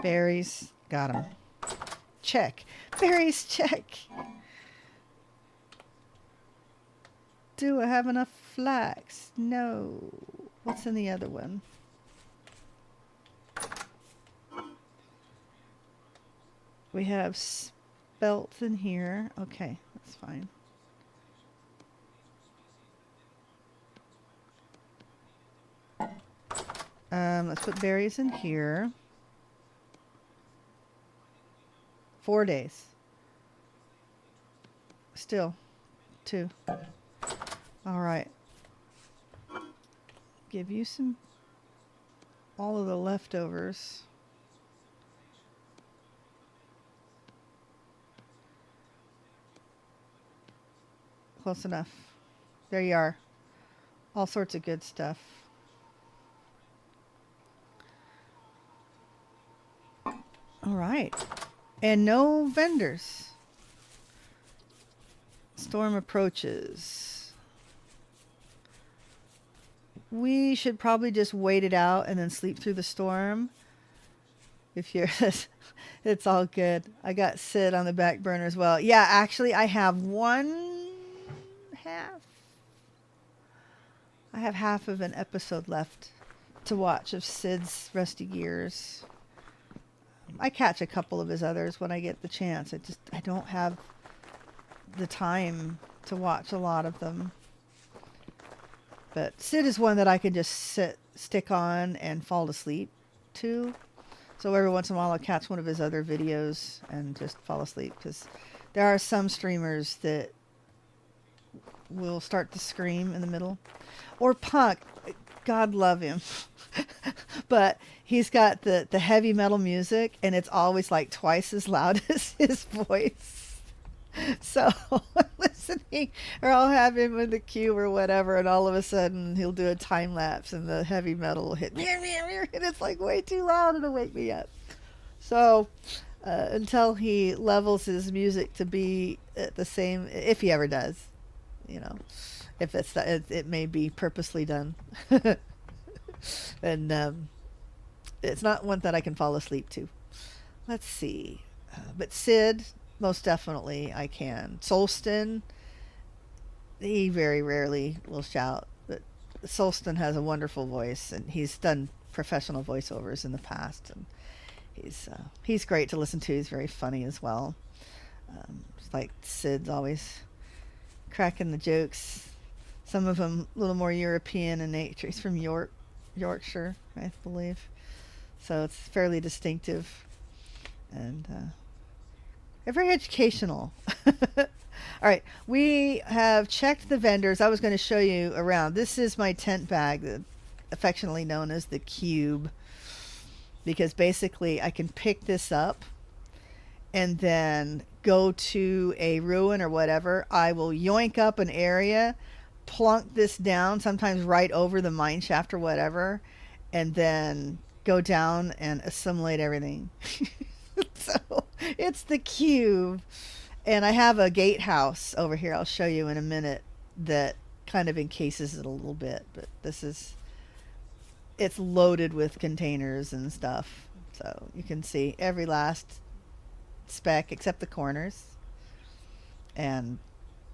S1: Berries. Got them. Check. Berries, check. Do I have enough flax? No. What's in the other one? We have spelt in here. Okay, that's fine. Let's put berries in here. 4 days. Still 2. All right. Give you some, all of the leftovers. Close enough. There you are. All sorts of good stuff. All right. And no vendors. Storm approaches. We should probably just wait it out and then sleep through the storm. If you're, it's all good. I got Sid on the back burner as well. Yeah, actually, I have half of an episode left to watch of Sid's Rusty Gears. I catch a couple of his others when I get the chance. I don't have the time to watch a lot of them. But Sid is one that I can just stick on and fall asleep to. So every once in a while I'll catch one of his other videos and just fall asleep, because there are some streamers that will start to scream in the middle. Or Punk, God love him. But he's got the heavy metal music, and it's always like twice as loud as his voice. So listening, or I'll have him in the queue or whatever, and all of a sudden he'll do a time lapse and the heavy metal will hit, and it's like way too loud, it'll wake me up. So until he levels his music to be at the same, if he ever does, you know, if it's it may be purposely done. And it's not one that I can fall asleep to. Let's see. But Sid, most definitely I can. Solston, he very rarely will shout. But Solston has a wonderful voice, and he's done professional voiceovers in the past. And he's great to listen to. He's very funny as well. It's like Sid's always cracking the jokes. Some of them a little more European in nature. He's from Yorkshire, I believe. So it's fairly distinctive and very educational. All right, we have checked the vendors. I was going to show you around. This is my tent bag, affectionately known as the Cube, because basically I can pick this up and then go to a ruin or whatever. I will yoink up an area, plunk this down, sometimes right over the mine shaft or whatever, and then go down and assimilate everything. So it's the Cube. And I have a gatehouse over here, I'll show you in a minute, that kind of encases it a little bit. But it's loaded with containers and stuff. So you can see every last speck except the corners. And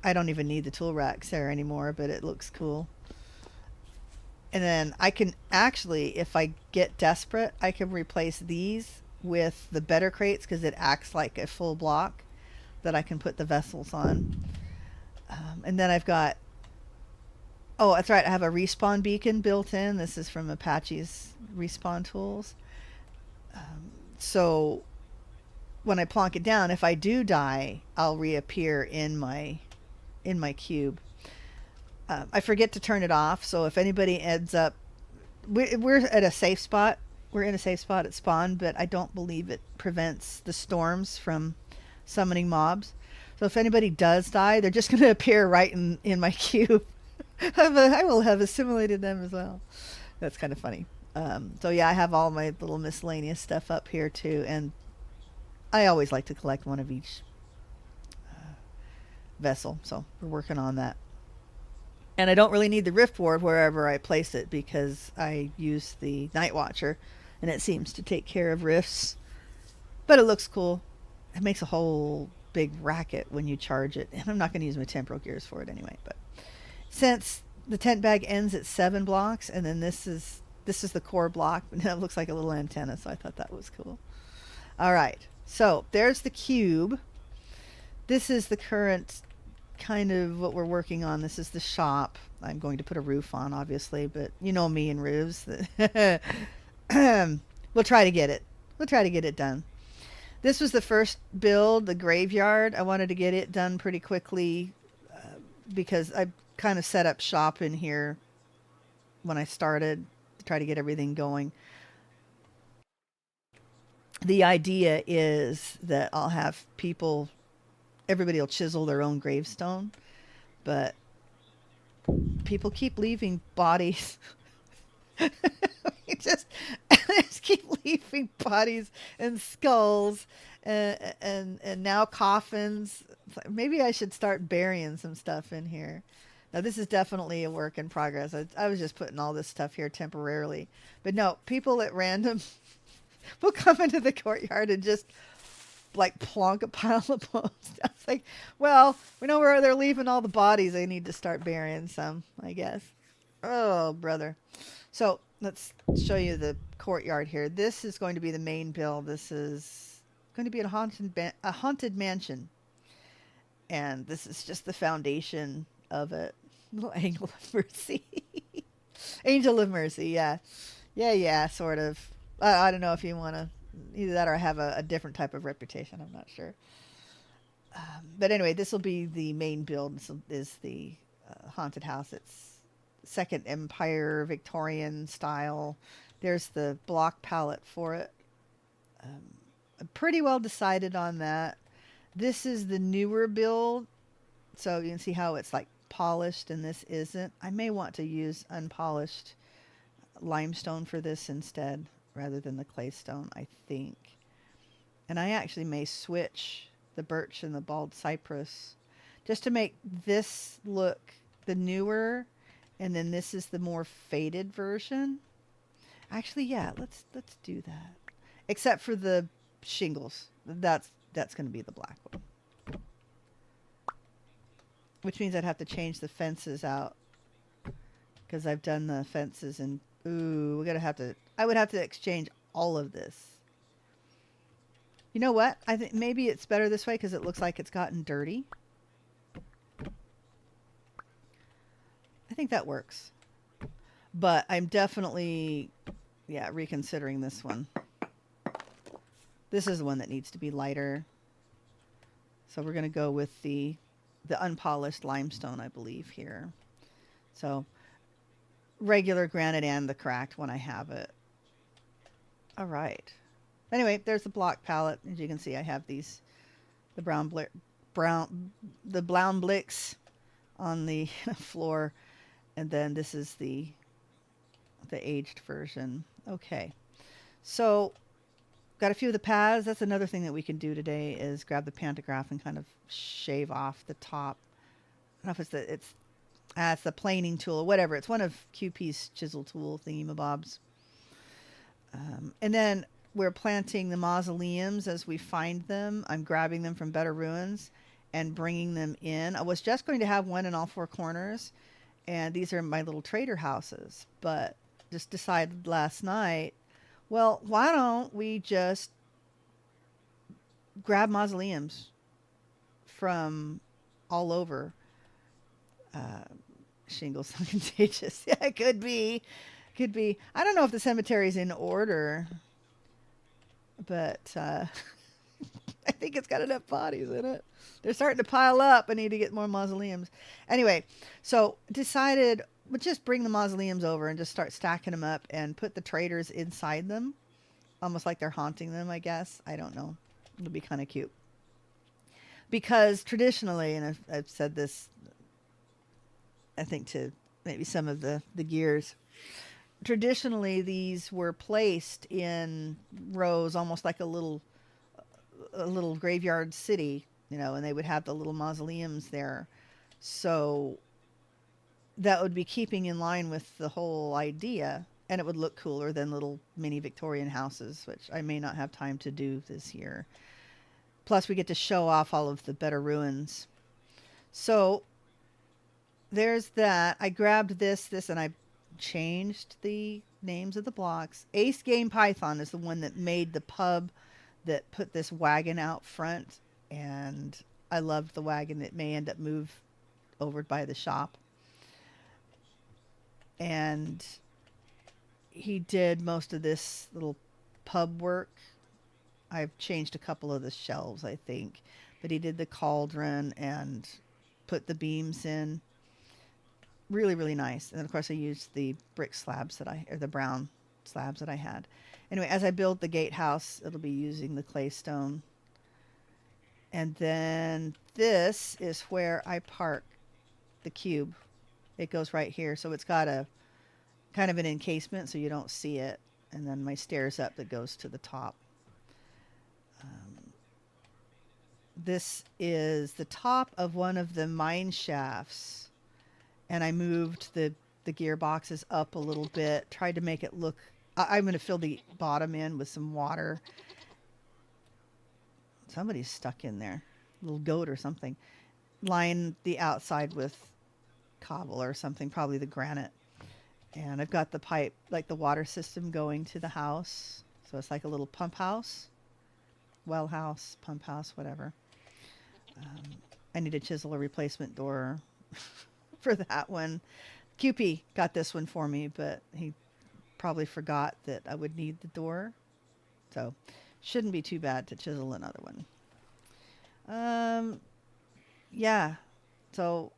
S1: I don't even need the tool racks there anymore, but it looks cool. And then I can actually, if I get desperate, I can replace these with the better crates, because it acts like a full block that I can put the vessels on. And then I've got, oh, that's right, I have a respawn beacon built in. This is from Apache's respawn tools. So when I plonk it down, if I do die, I'll reappear in my cube. I forget to turn it off, so if anybody ends up, we're at a safe spot. We're in a safe spot at spawn, but I don't believe it prevents the storms from summoning mobs. So if anybody does die, they're just going to appear right in my cube. I will have assimilated them as well. That's kind of funny. So yeah, I have all my little miscellaneous stuff up here too, and I always like to collect one of each vessel, so we're working on that. And I don't really need the rift board wherever I place it because I use the Night Watcher and it seems to take care of rifts. But it looks cool. It makes a whole big racket when you charge it. And I'm not going to use my temporal gears for it anyway. But since the tent bag ends at 7 blocks and then this is the core block, and it looks like a little antenna, so I thought that was cool. All right. So there's the cube. This is the current kind of what we're working on. This is the shop. I'm going to put a roof on, obviously, but you know me and roofs. We'll try to get it. We'll try to get it done. This was the first build, the graveyard. I wanted to get it done pretty quickly because I kind of set up shop in here when I started to try to get everything going. The idea is that I'll have people, everybody will chisel their own gravestone, but people keep leaving bodies. just keep leaving bodies and skulls and now coffins. Maybe I should start burying some stuff in here. Now this is definitely a work in progress. I was just putting all this stuff here temporarily, but no, people at random will come into the courtyard and just like plonk a pile of bones. I was like, well, we know where they're leaving all the bodies. They need to start burying some, I guess. Oh, brother. So let's show you the courtyard here. This is going to be the main build. This is going to be a haunted mansion. And this is just the foundation of it. Little Angel of Mercy. Angel of Mercy, yeah. Yeah, sort of. I don't know if you want to either that or have a different type of reputation. I'm not sure. But anyway, this will be the main build. This is the haunted house. It's Second Empire Victorian style. There's the block palette for it. I'm pretty well decided on that. This is the newer build. So you can see how it's like polished and this isn't. I may want to use unpolished limestone for this instead, rather than the clay stone, I think. And I actually may switch the birch and the bald cypress just to make this look the newer, and then this is the more faded version. Actually, yeah, let's do that. Except for the shingles. That's going to be the black one. Which means I'd have to change the fences out because I've done the fences and ooh, I would have to exchange all of this. You know what? I think maybe it's better this way because it looks like it's gotten dirty. I think that works. But I'm definitely, reconsidering this one. This is the one that needs to be lighter. So we're going to go with the unpolished limestone, I believe, here. So regular granite and the cracked when I have it. All right. Anyway, there's the block palette. As you can see, I have the brown blicks on the floor, and then this is the aged version. Okay. So got a few of the paths. That's another thing that we can do today is grab the pantograph and kind of shave off the top. I don't know if it's the planing tool or whatever. It's one of QP's chisel tool thingamabobs. And then we're planting the mausoleums as we find them. I'm grabbing them from Better Ruins and bringing them in. I was just going to have one in all four corners, and these are my little trader houses, but just decided last night, well, why don't we just grab mausoleums from all over? Shingles so contagious. Yeah, it could be. I don't know if the cemetery's in order, but I think it's got enough bodies in it. They're starting to pile up. I need to get more mausoleums. Anyway, so decided we'll just bring the mausoleums over and just start stacking them up and put the traders inside them. Almost like they're haunting them, I guess. I don't know. It'll be kind of cute. Because traditionally, and I've said this, I think to maybe some of the gears, traditionally these were placed in rows, almost like a little graveyard city, and they would have the little mausoleums there. So that would be keeping in line with the whole idea, and it would look cooler than little mini Victorian houses, which I may not have time to do this year. Plus, we get to show off all of the better ruins. So there's that. I grabbed this, and I changed the names of the blocks. Ace Game Python is the one that made the pub that put this wagon out front, and I loved the wagon. It may end up moved over by the shop. And he did most of this little pub work. I've changed a couple of the shelves, I think, but he did the cauldron and put the beams in. Really, really nice. And of course I used the brick slabs or the brown slabs that I had. Anyway, as I build the gatehouse, it'll be using the clay stone. And then this is where I park the cube. It goes right here. So it's got a kind of an encasement so you don't see it. And then my stairs up that goes to the top. This is the top of one of the mine shafts. And I moved the gearboxes up a little bit. Tried to make it look... I'm going to fill the bottom in with some water. Somebody's stuck in there. A little goat or something. Line the outside with cobble or something, probably the granite. And I've got the pipe, like the water system going to the house. So it's like a little pump house. Well house, pump house, whatever. I need to chisel a replacement door for that one. QP got this one for me, but he probably forgot that I would need the door. So shouldn't be too bad to chisel another one. Yeah. So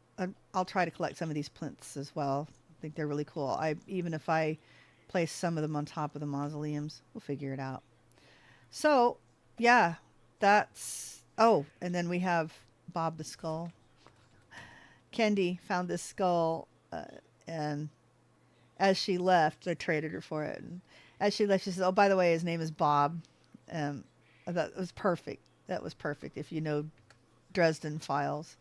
S1: I'll try to collect some of these plinths as well. I think they're really cool. Even if I place some of them on top of the mausoleums, we'll figure it out. So yeah, that's... Oh, and then we have Bob the Skull. Kendi found this skull, and as she left, I traded her for it. And as she left, she said, "Oh, by the way, his name is Bob." I thought it was perfect. That was perfect if you know Dresden Files.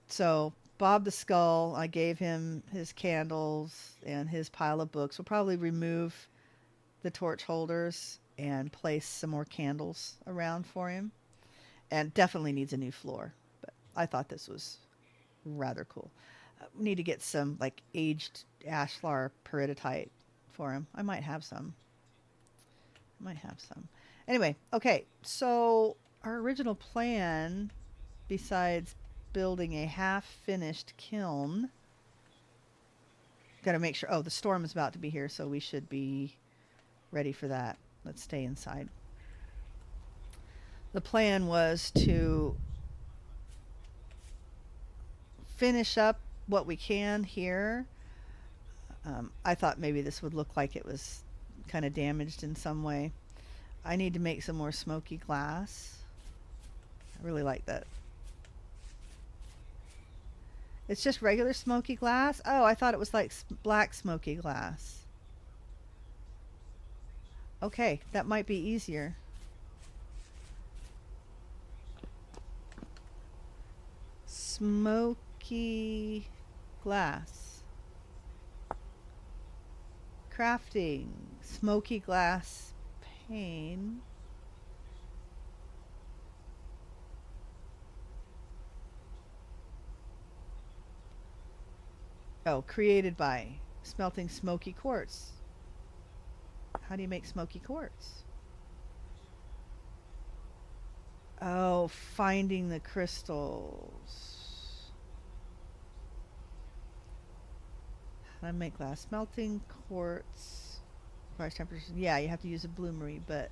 S1: So Bob the Skull, I gave him his candles and his pile of books. We'll probably remove the torch holders and place some more candles around for him. And definitely needs a new floor. But I thought this was rather cool. We need to get some like aged ashlar peridotite for him. I might have some. Anyway, okay. So our original plan, besides building a half-finished kiln, got to make sure... Oh, the storm is about to be here, so we should be ready for that. Let's stay inside. The plan was to finish up what we can here. I thought maybe this would look like it was kind of damaged in some way. I need to make some more smoky glass. I really like that. It's just regular smoky glass? Oh, I thought it was like black smoky glass. Okay, that might be easier. Smoky glass. Crafting. Smoky glass pane. Oh, created by smelting smoky quartz. How do you make smoky quartz? Oh, finding the crystals. How do I make glass? Smelting quartz. Price temperature. Yeah, you have to use a bloomery, but...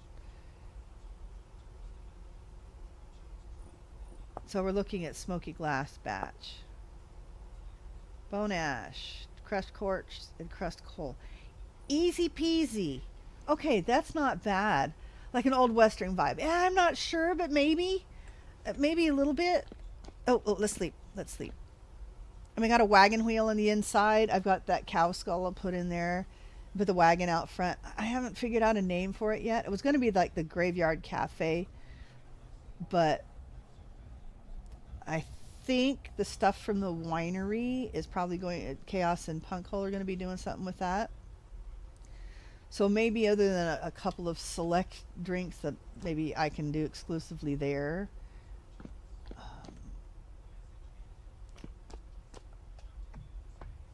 S1: So we're looking at smoky glass batch. Bone ash, crushed quartz, and crushed coal. Easy peasy. Okay, that's not bad. Like an old Western vibe. I'm not sure, but maybe. Maybe a little bit. Oh, let's sleep. I mean, I got a wagon wheel on the inside. I've got that cow skull I'll put in there. Put the wagon out front. I haven't figured out a name for it yet. It was going to be like the Graveyard Cafe. But I think the stuff from the winery is probably going. Chaos and Punk Hole are going to be doing something with that. So maybe other than a couple of select drinks that maybe I can do exclusively there.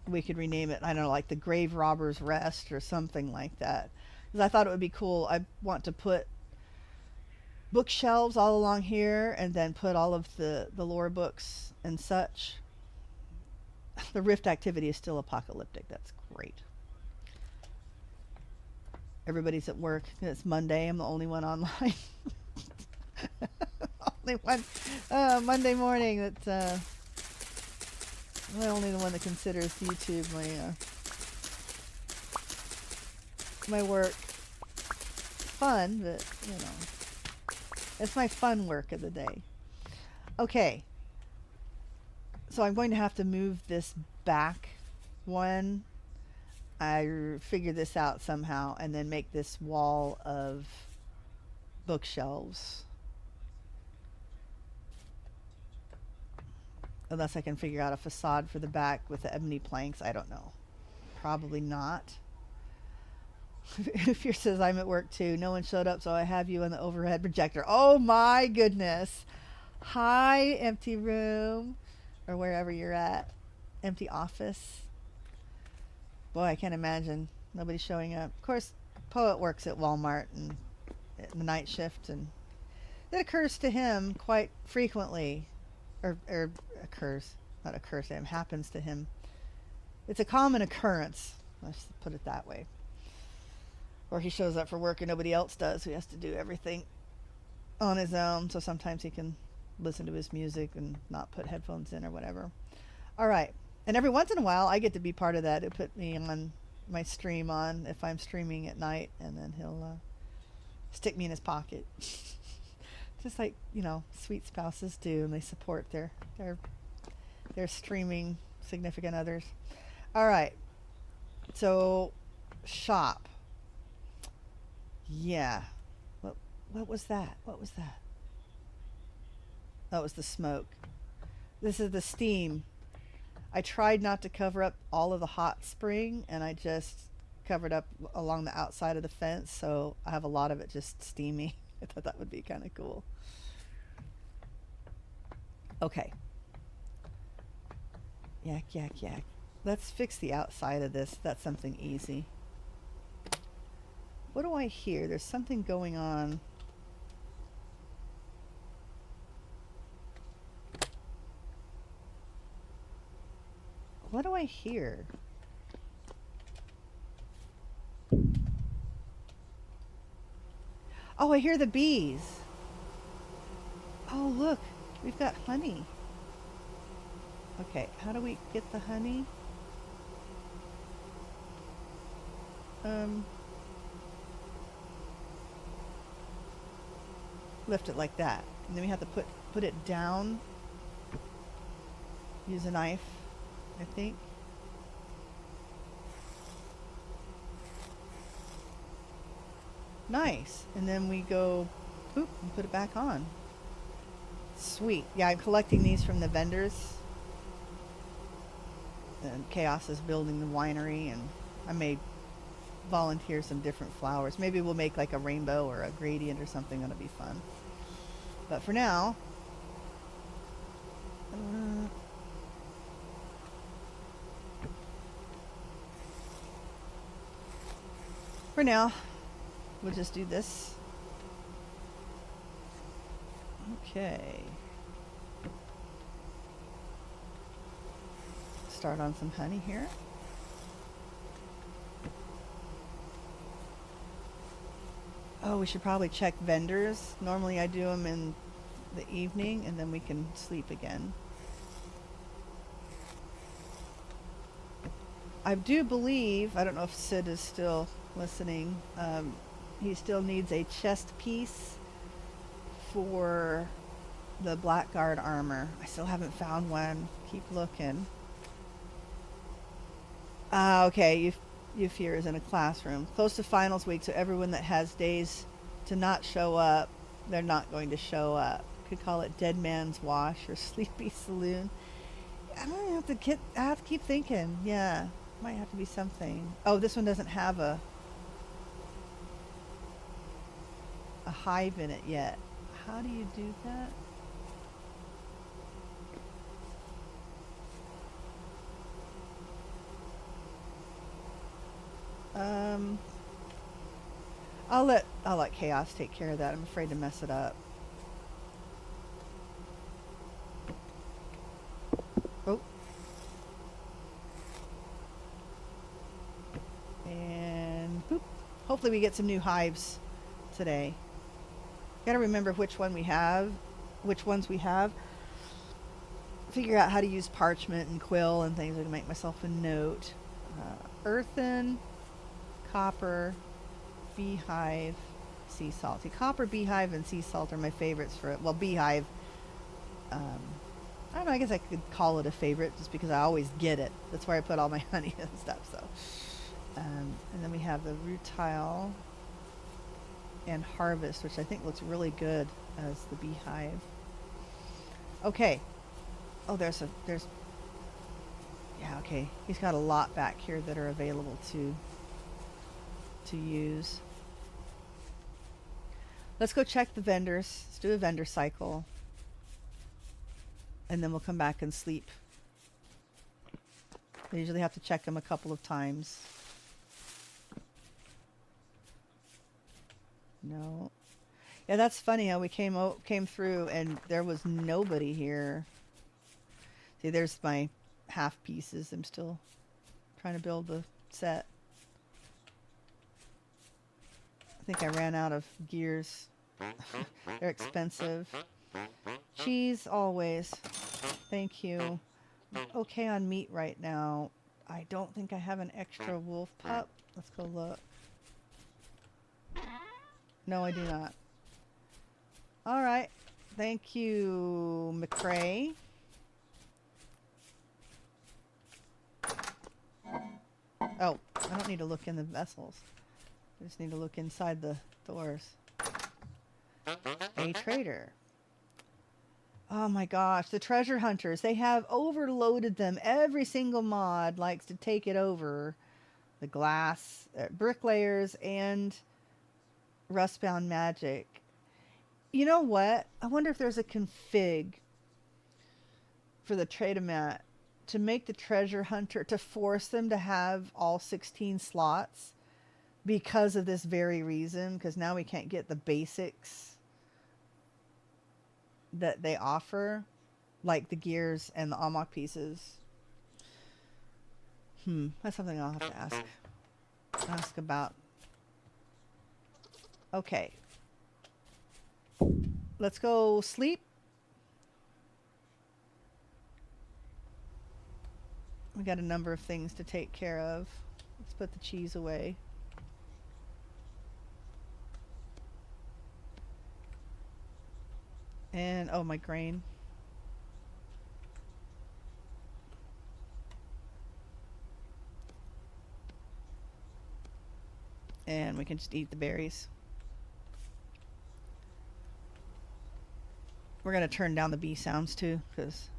S1: We could rename it, I don't know, like the Grave Robber's Rest or something like that. Because I thought it would be cool. I want to put bookshelves all along here and then put all of the lore books and such. The Rift activity is still apocalyptic. That's great. Everybody's at work. It's Monday. I'm the only one online. Only one Monday morning that's I'm the only one that considers YouTube my work fun, but you know, it's my fun work of the day. Okay, so I'm going to have to move this back one. I figure this out somehow and then make this wall of bookshelves. Unless I can figure out a facade for the back with the ebony planks. I don't know. Probably not. Fear says, I'm at work too. No one showed up, so I have you on the overhead projector. Oh my goodness. Hi, empty room. Or wherever you're at. Empty office. Boy, I can't imagine nobody showing up. Of course, Poet works at Walmart and the night shift, and it occurs to him quite frequently. Or occurs, not occurs to him, happens to him. It's a common occurrence, let's put it that way. Or he shows up for work and nobody else does, so he has to do everything on his own, so sometimes he can listen to his music and not put headphones in or whatever. All right. And every once in a while, I get to be part of that. It put me on my stream on if I'm streaming at night, and then he'll stick me in his pocket. Just like, you know, sweet spouses do, and they support their streaming significant others. All right. So, shop. Yeah. What was that? What was that? That was the smoke. This is the steam. I tried not to cover up all of the hot spring, and I just covered up along the outside of the fence, so I have a lot of it just steamy. I thought that would be kind of cool. Okay. Yak, yak, yak. Let's fix the outside of this. That's something easy. What do I hear? There's something going on. What do I hear? Oh, I hear the bees. Oh, look. We've got honey. Okay, how do we get the honey? Lift it like that. And then we have to put it down. Use a knife, I think. Nice. And then we go, boop, and put it back on. Sweet. Yeah, I'm collecting these from the vendors. And Chaos is building the winery, and I may volunteer some different flowers. Maybe we'll make like a rainbow or a gradient or something. That'll be fun. But for now, we'll just do this. Okay. Start on some honey here. Oh, we should probably check vendors. Normally I do them in the evening, and then we can sleep again. I do believe, I don't know if Sid is still listening, he still needs a chest piece for the Blackguard armor. I still haven't found one. Keep looking. Okay, Eufir is in a classroom. Close to finals week, so everyone that has days to not show up, they're not going to show up. could call it Dead Man's Wash or Sleepy Saloon. I don't have to I have to keep thinking. Yeah, might have to be something. Oh, this one doesn't have a hive in it yet. How do you do that? I'll let Chaos take care of that. I'm afraid to mess it up. Oh. And boop. Hopefully we get some new hives today. Gotta remember which ones we have. Figure out how to use parchment and quill and things. I can make myself a note. Earthen, copper, beehive, sea salt. See, copper, beehive, and sea salt are my favorites for it. Well, beehive, I don't know, I guess I could call it a favorite just because I always get it. That's where I put all my honey and stuff. So, and then we have the rutile and harvest, which I think looks really good as the beehive. Okay. Oh, there's yeah, okay. He's got a lot back here that are available to use. Let's go check the vendors. Let's do a vendor cycle. And then we'll come back and sleep. I usually have to check them a couple of times. No. Yeah, that's funny how we came through and there was nobody here. See, there's my half pieces. I'm still trying to build the set. I think I ran out of gears. They're expensive. Cheese, always. Thank you. Okay on meat right now. I don't think I have an extra wolf pup. Let's go look. No, I do not. All right. Thank you, McRae. Oh, I don't need to look in the vessels. I just need to look inside the doors. A trader. Oh my gosh, the treasure hunters. They have overloaded them. Every single mod likes to take it over. The glass, bricklayers, and Rustbound Magic. You know what? I wonder if there's a config for the Tradomat to make the treasure hunter, to force them to have all 16 slots because of this very reason, because now we can't get the basics that they offer, like the gears and the Amok pieces. That's something I'll have to ask about. Okay. Let's go sleep. We got a number of things to take care of. Let's put the cheese away. And, oh, my grain. And we can just eat the berries. We're going to turn down the bee sounds too, because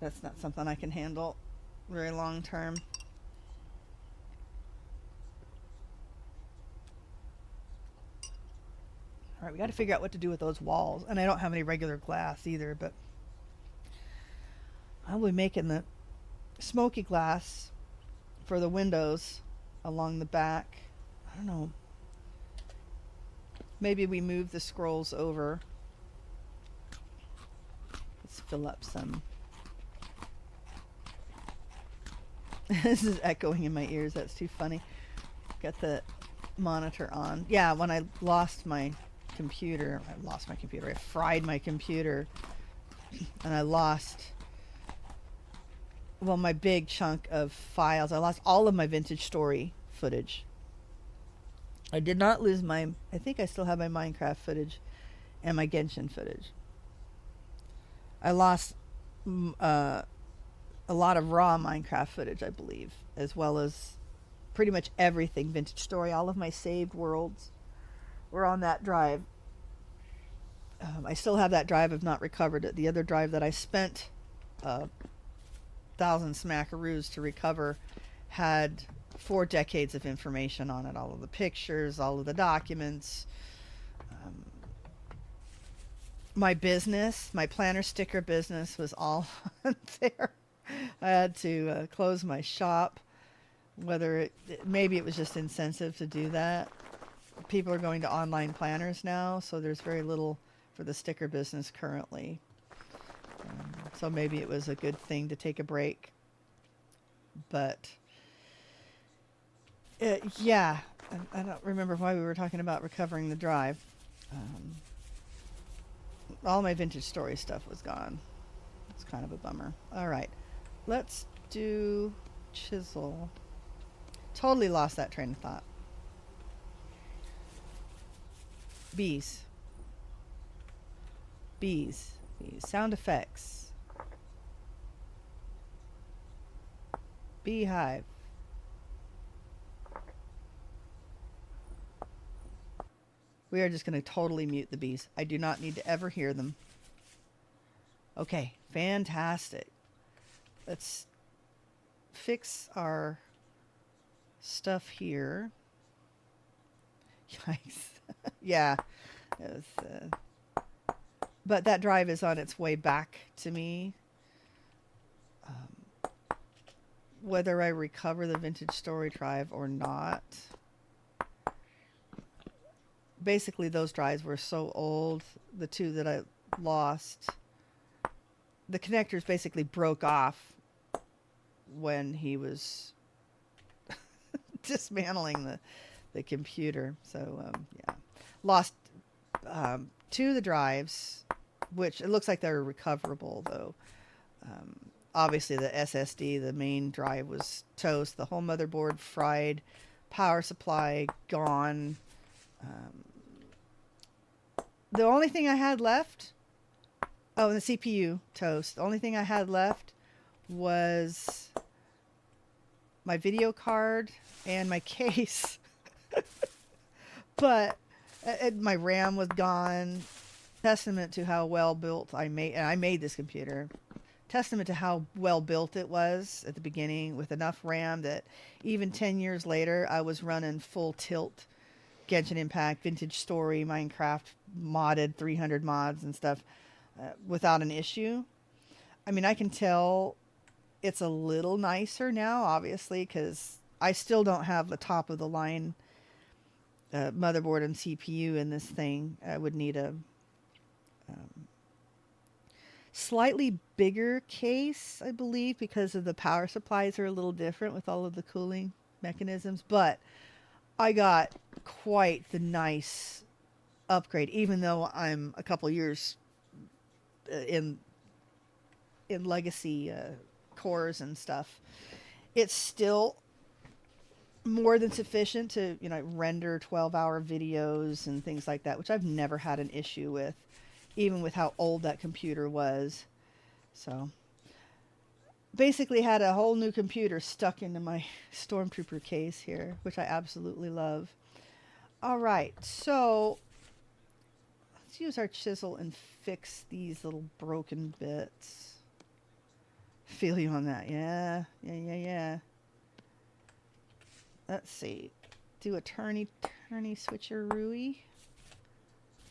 S1: that's not something I can handle very long term. All right, we got to figure out what to do with those walls. And I don't have any regular glass either, but I'll be making the smoky glass for the windows along the back. I don't know. Maybe we move the scrolls over. Let's fill up some. This is echoing in my ears. That's too funny. Got the monitor on. Yeah, when I lost my computer, I fried my computer, and I lost, well, my big chunk of files. I lost all of my vintage story footage. I did not lose I think I still have my Minecraft footage and my Genshin footage. I lost a lot of raw Minecraft footage, I believe, as well as pretty much everything vintage story. All of my saved worlds were on that drive. I still have that drive. I've not recovered it. The other drive that I spent 1,000 smackaroos to recover had 4 decades of information on it. All of the pictures, all of the documents. My business, my planner sticker business was all there. I had to close my shop. Maybe it was just insensitive to do that. People are going to online planners now, so there's very little for the sticker business currently. So maybe it was a good thing to take a break. But yeah, I don't remember why we were talking about recovering the drive. All my vintage story stuff was gone. It's kind of a bummer. All right, let's do chisel. Totally lost that train of thought. Bees. Bees. Bees. Sound effects. Beehive. We are just going to totally mute the bees. I do not need to ever hear them. Okay, fantastic. Let's fix our stuff here. Yikes. Yeah. It was, but that drive is on its way back to me. Whether I recover the vintage story drive or not. Basically, those drives were so old. The 2 that I lost, the connectors basically broke off when he was dismantling the computer. So, yeah. Lost 2 of the drives, which it looks like they're recoverable, though. Obviously, the SSD, the main drive, was toast. The whole motherboard fried. Power supply gone. The only thing I had left, the CPU toast. The only thing I had left was my video card and my case. But my RAM was gone. Testament to how well built I made this computer. Testament to how well built it was at the beginning, with enough RAM that even 10 years later I was running full tilt Genshin Impact, Vintage Story, Minecraft, modded 300 mods and stuff without an issue. I mean, I can tell it's a little nicer now, obviously, because I still don't have the top of the line motherboard and CPU in this thing. I would need a slightly bigger case, I believe, because of the power supplies are a little different with all of the cooling mechanisms. But I got quite the nice upgrade, even though I'm a couple years in legacy cores and stuff. It's still more than sufficient to, render 12-hour videos and things like that, which I've never had an issue with, even with how old that computer was. So basically had a whole new computer stuck into my Stormtrooper case here, which I absolutely love. All right, so let's use our chisel and fix these little broken bits. Feel you on that. Yeah. Let's see. Do a turny switcheroo-y.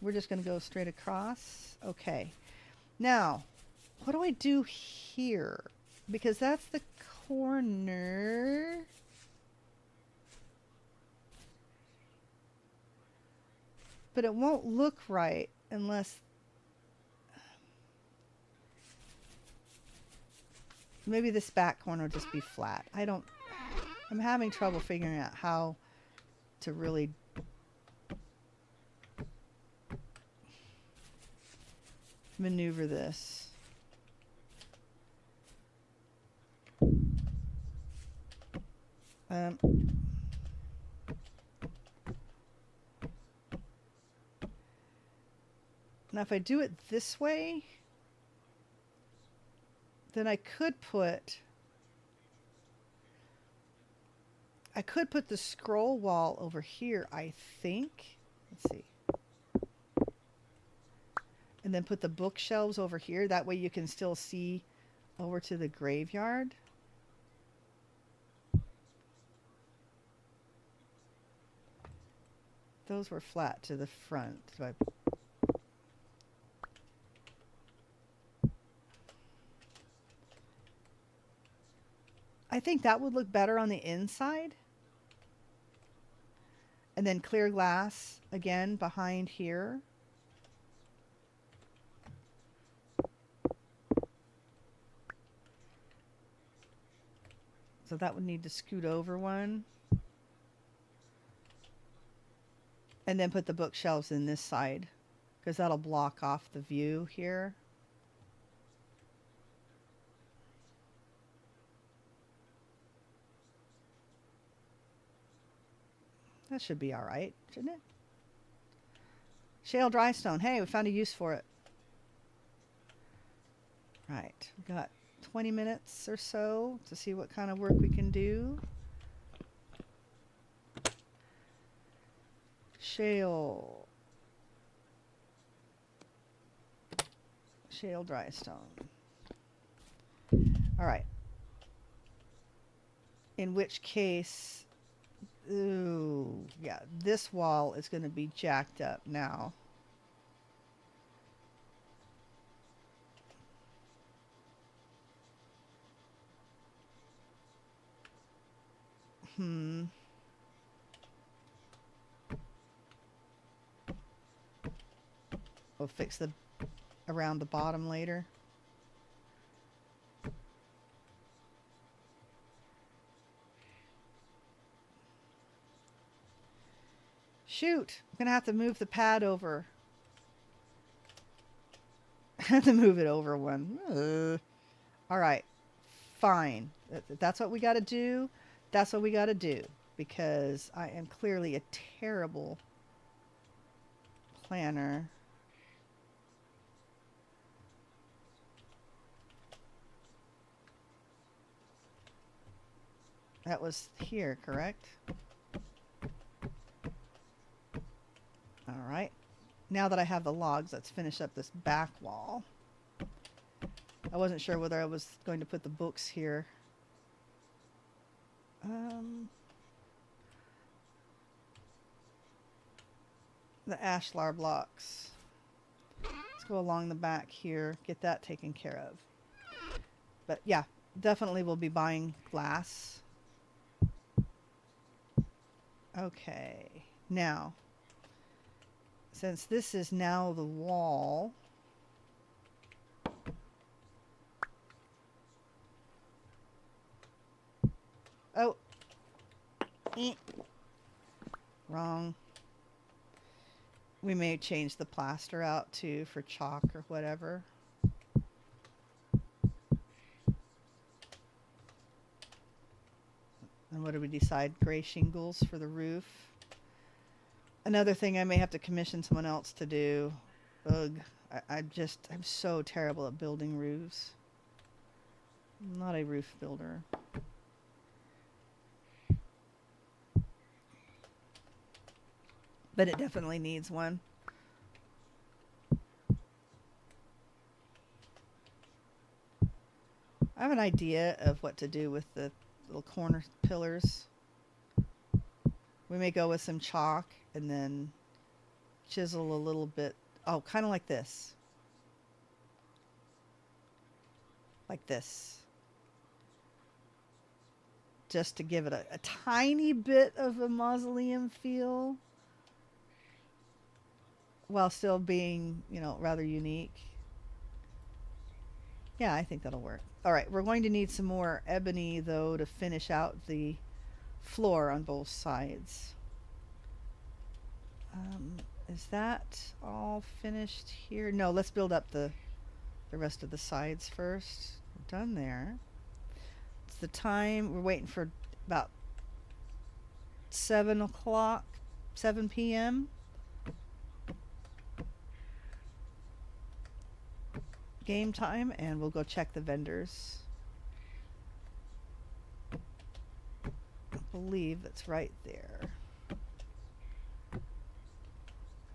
S1: We're just going to go straight across. Okay. Now, what do I do here? Because that's the corner. But it won't look right unless... Maybe this back corner will just be flat. I'm having trouble figuring out how to really maneuver this. Now if I do it this way, then I could put the scroll wall over here, I think. Let's see. And then put the bookshelves over here. That way you can still see over to the graveyard. Those were flat to the front. So I think that would look better on the inside. And then clear glass again behind here. So that would need to scoot over one. And then put the bookshelves in this side, because that'll block off the view here. That should be all right, shouldn't it? Shale dry stone. Hey, we found a use for it. Right, we've got 20 minutes or so to see what kind of work we can do. Shale dry stone. All right. In which case, ooh, yeah, this wall is going to be jacked up now. We'll fix the around the bottom later. Shoot, I'm gonna have to move the pad over. I have to move it over one. All right, fine. That's what we got to do. That's what we got to do, because I am clearly a terrible planner. That was here, correct? All right. Now that I have the logs, let's finish up this back wall. I wasn't sure whether I was going to put the books here. The ashlar blocks. Let's go along the back here, get that taken care of. But yeah, definitely we'll be buying glass. Okay, now, since this is now the wall, oh, wrong. We may change the plaster out too for chalk or whatever. And what do we decide? Gray shingles for the roof. Another thing I may have to commission someone else to do. Ugh. I'm so terrible at building roofs. I'm not a roof builder. But it definitely needs one. I have an idea of what to do with the little corner pillars. We may go with some chalk and then chisel a little bit. Oh, kind of like this. Like this. Just to give it a tiny bit of a mausoleum feel, while still being, you know, rather unique. Yeah, I think that'll work. All right, we're going to need some more ebony, though, to finish out the floor on both sides. Is that all finished here? No, let's build up the rest of the sides first. We're done there. It's the time. We're waiting for about 7 o'clock, 7 p.m. Game time, and we'll go check the vendors. I believe that's right there.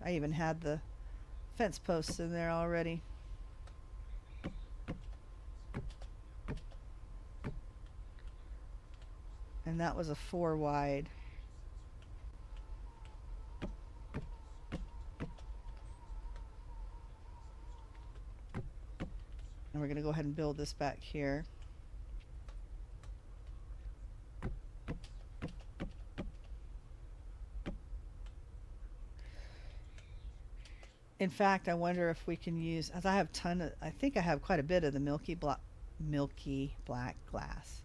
S1: I even had the fence posts in there already. And that was a 4 wide. And we're going to go ahead and build this back here. In fact, I wonder if we can use, as I have I think I have quite a bit of the milky black glass.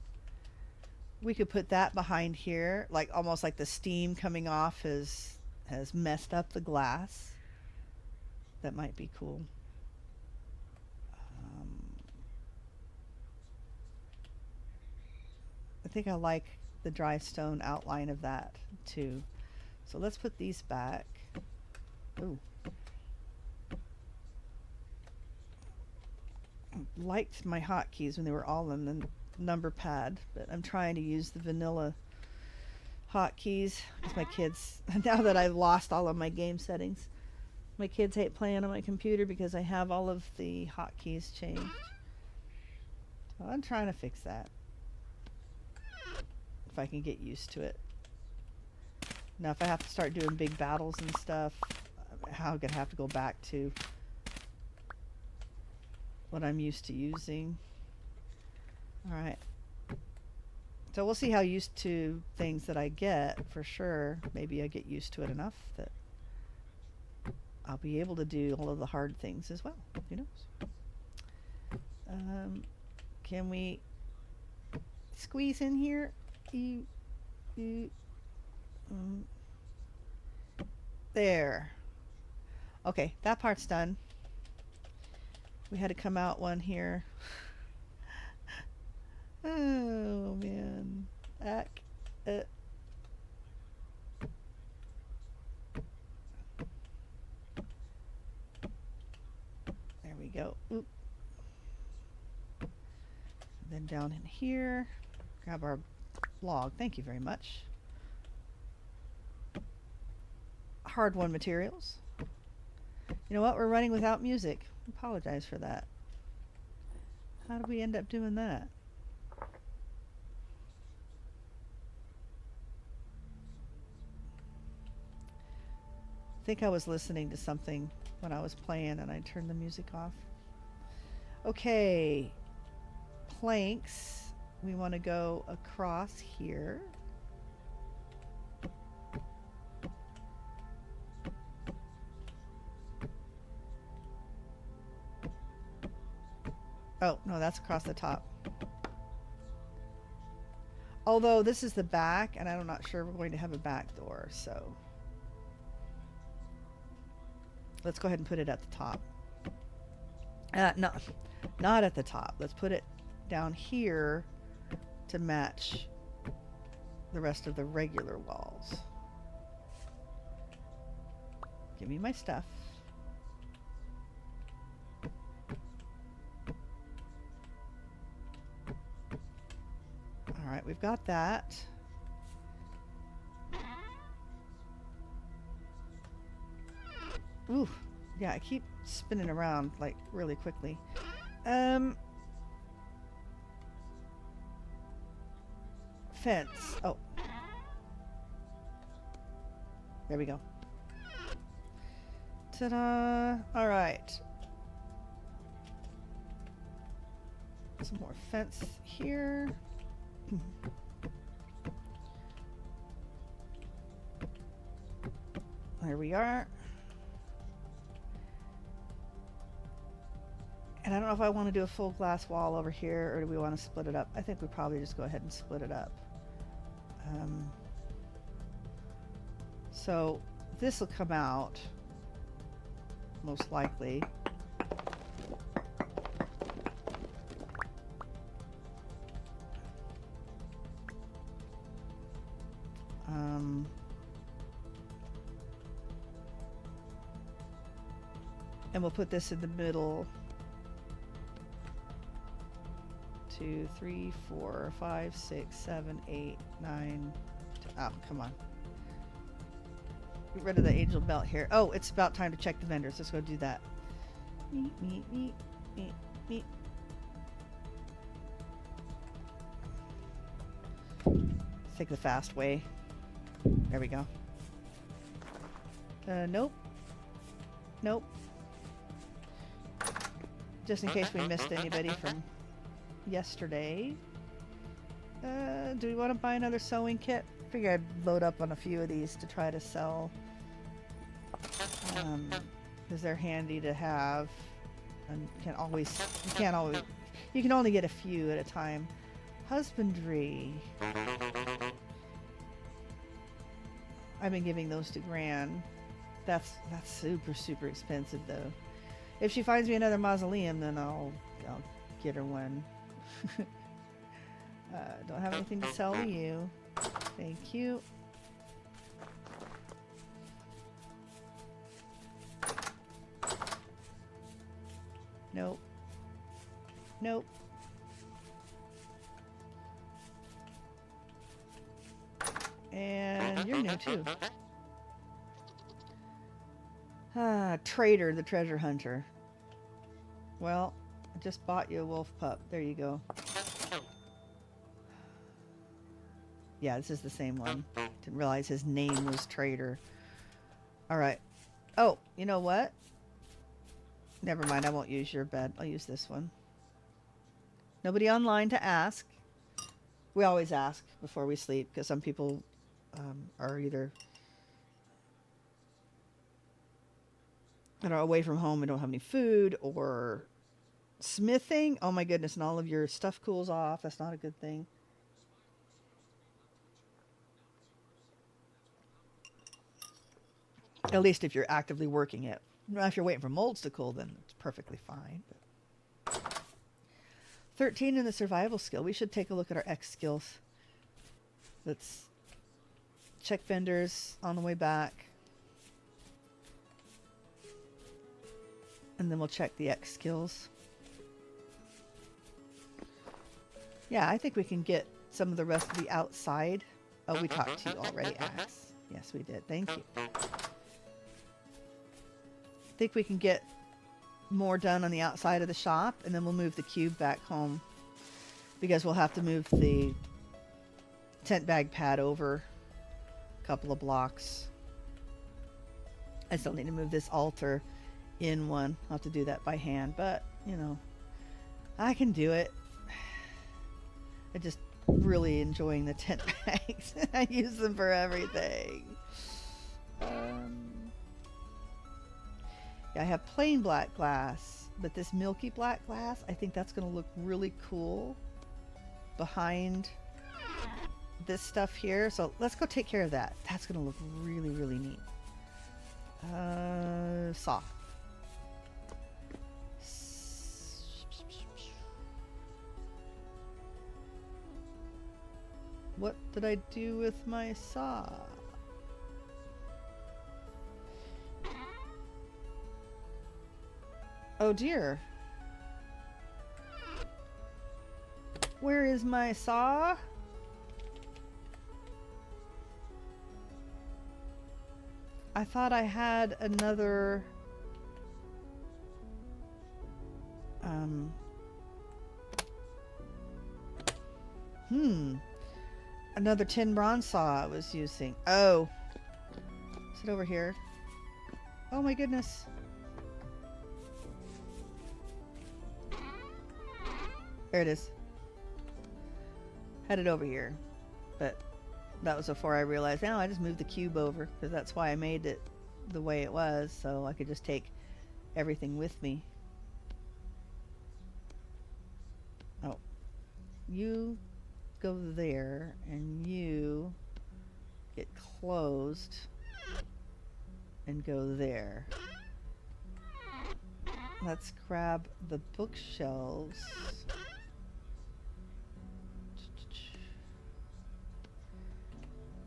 S1: We could put that behind here, like almost like the steam coming off has messed up the glass. That might be cool. I think I like the dry stone outline of that too. So let's put these back. Ooh. Liked my hotkeys when they were all in the number pad, but I'm trying to use the vanilla hotkeys because my kids, now that I've lost all of my game settings, my kids hate playing on my computer because I have all of the hotkeys changed. So I'm trying to fix that, if I can get used to it. Now if I have to start doing big battles and stuff, I'm gonna have to go back to what I'm used to using. Alright. So we'll see how used to things that I get, for sure. Maybe I get used to it enough that I'll be able to do all of the hard things as well. Who knows? Can we squeeze in here? There. Okay, that part's done. We had to come out one here. Oh man. There we go. Oop. Then down in here, grab our log. Thank you very much. Hard won materials. You know what? We're running without music. Apologize for that. How did we end up doing that? I think I was listening to something when I was playing and I turned the music off. Okay, planks. We want to go across here. Oh, no, that's across the top. Although this is the back, and I'm not sure we're going to have a back door, so let's go ahead and put it at the top. No, not at the top. Let's put it down here to match the rest of the regular walls. Give me my stuff. All right, we've got that. Ooh, yeah, I keep spinning around like really quickly. Fence. Oh. There we go. Ta-da! All right. Some more fence here. There we are. And I don't know if I want to do a full glass wall over here or do we want to split it up. I think we probably just go ahead and split it up. So this will come out most likely. And we'll put this in the middle. 2, 3, 4, 5, 6, 7, 8, 9. Oh, come on. Get rid of the angel belt here. Oh, it's about time to check the vendors. Let's go do that. Meet, meet, meet, meet, meet. Let's take the fast way. There we go. Nope. Nope. Just in case we missed anybody from yesterday. Do we want to buy another sewing kit? I figure I'd load up on a few of these to try to sell. Because they're handy to have. And you can only get a few at a time. Husbandry. I've been giving those to Gran. That's super, super expensive though. If she finds me another mausoleum, then I'll get her one. Don't have anything to sell to you. Thank you. Nope. Nope. And you're new too. Trader, the treasure hunter. Well, I just bought you a wolf pup. There you go. Yeah, this is the same one. Didn't realize his name was Trader. Alright. Oh, you know what? Never mind, I won't use your bed. I'll use this one. Nobody online to ask. We always ask before we sleep, because some people are either away from home and don't have any food, or smithing. Oh my goodness, and all of your stuff cools off. That's not a good thing. At least if you're actively working it. If you're waiting for molds to cool, then it's perfectly fine. But 13 in the survival skill. We should take a look at our X skills. Let's check vendors on the way back. And then we'll check the X skills. Yeah, I think we can get some of the rest of the outside. Oh, we talked to you already, Axe. Yes, we did. Thank you. I think we can get more done on the outside of the shop, and then we'll move the cube back home, because we'll have to move the tent bag pad over a couple of blocks. I still need to move this altar in one. I'll have to do that by hand, but you know, I can do it. I'm just really enjoying the tent bags. I use them for everything. Yeah, I have plain black glass, but this milky black glass, I think that's going to look really cool behind this stuff here. So let's go take care of that. That's going to look really, really neat. Saw. What did I do with my saw? Oh dear. Where is my saw? I thought I had another another tin bronze saw I was using. Oh. Is it over here? Oh my goodness. There it is. Had it over here. But that was before I realized, now I just moved the cube over, because that's why I made it the way it was, so I could just take everything with me. Oh. You go there, and you get closed and go there. Let's grab the bookshelves.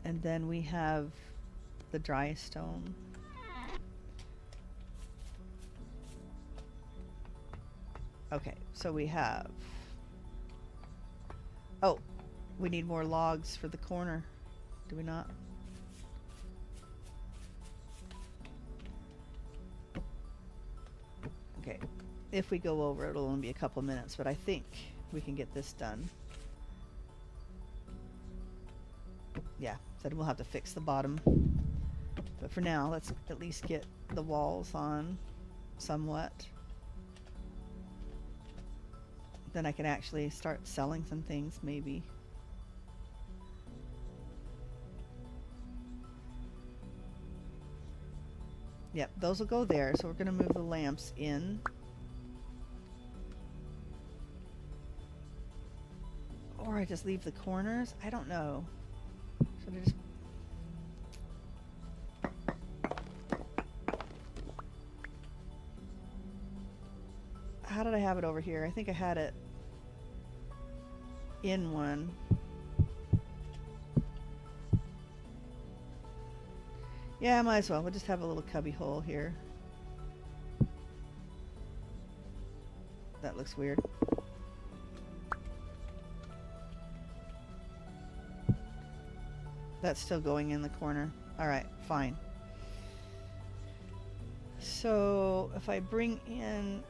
S1: And then we have the dry stone. Okay, so we have... Oh, we need more logs for the corner. Do we not? If we go over, it'll only be a couple minutes, but I think we can get this done. Yeah, so we'll have to fix the bottom. But for now, let's at least get the walls on somewhat. Then I can actually start selling some things, maybe. Yep, those will go there. So we're going to move the lamps in. Or I just leave the corners? I don't know. Should I just... How did I have it over here? I think I had it in one. Yeah, I might as well. We'll just have a little cubby hole here. That looks weird. That's still going in the corner. Alright, fine. So if I bring in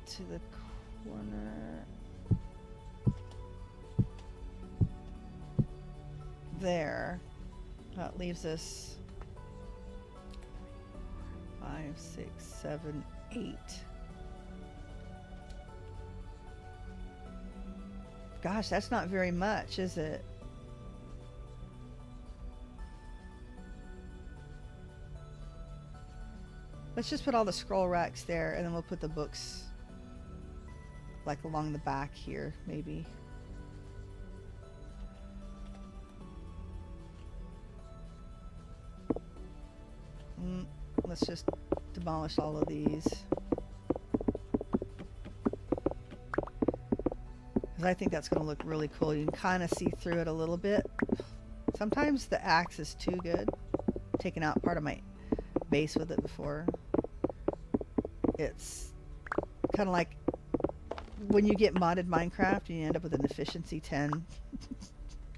S1: to the corner there, that leaves us 5, 6, 7, 8. Gosh, that's not very much, is it? Let's just put all the scroll racks there, and then we'll put the books like along the back here, maybe. Let's just demolish all of these. Because I think that's going to look really cool. You can kind of see through it a little bit. Sometimes the axe is too good. Taking out part of my base with it before. It's kind of like when you get modded Minecraft and you end up with an efficiency 10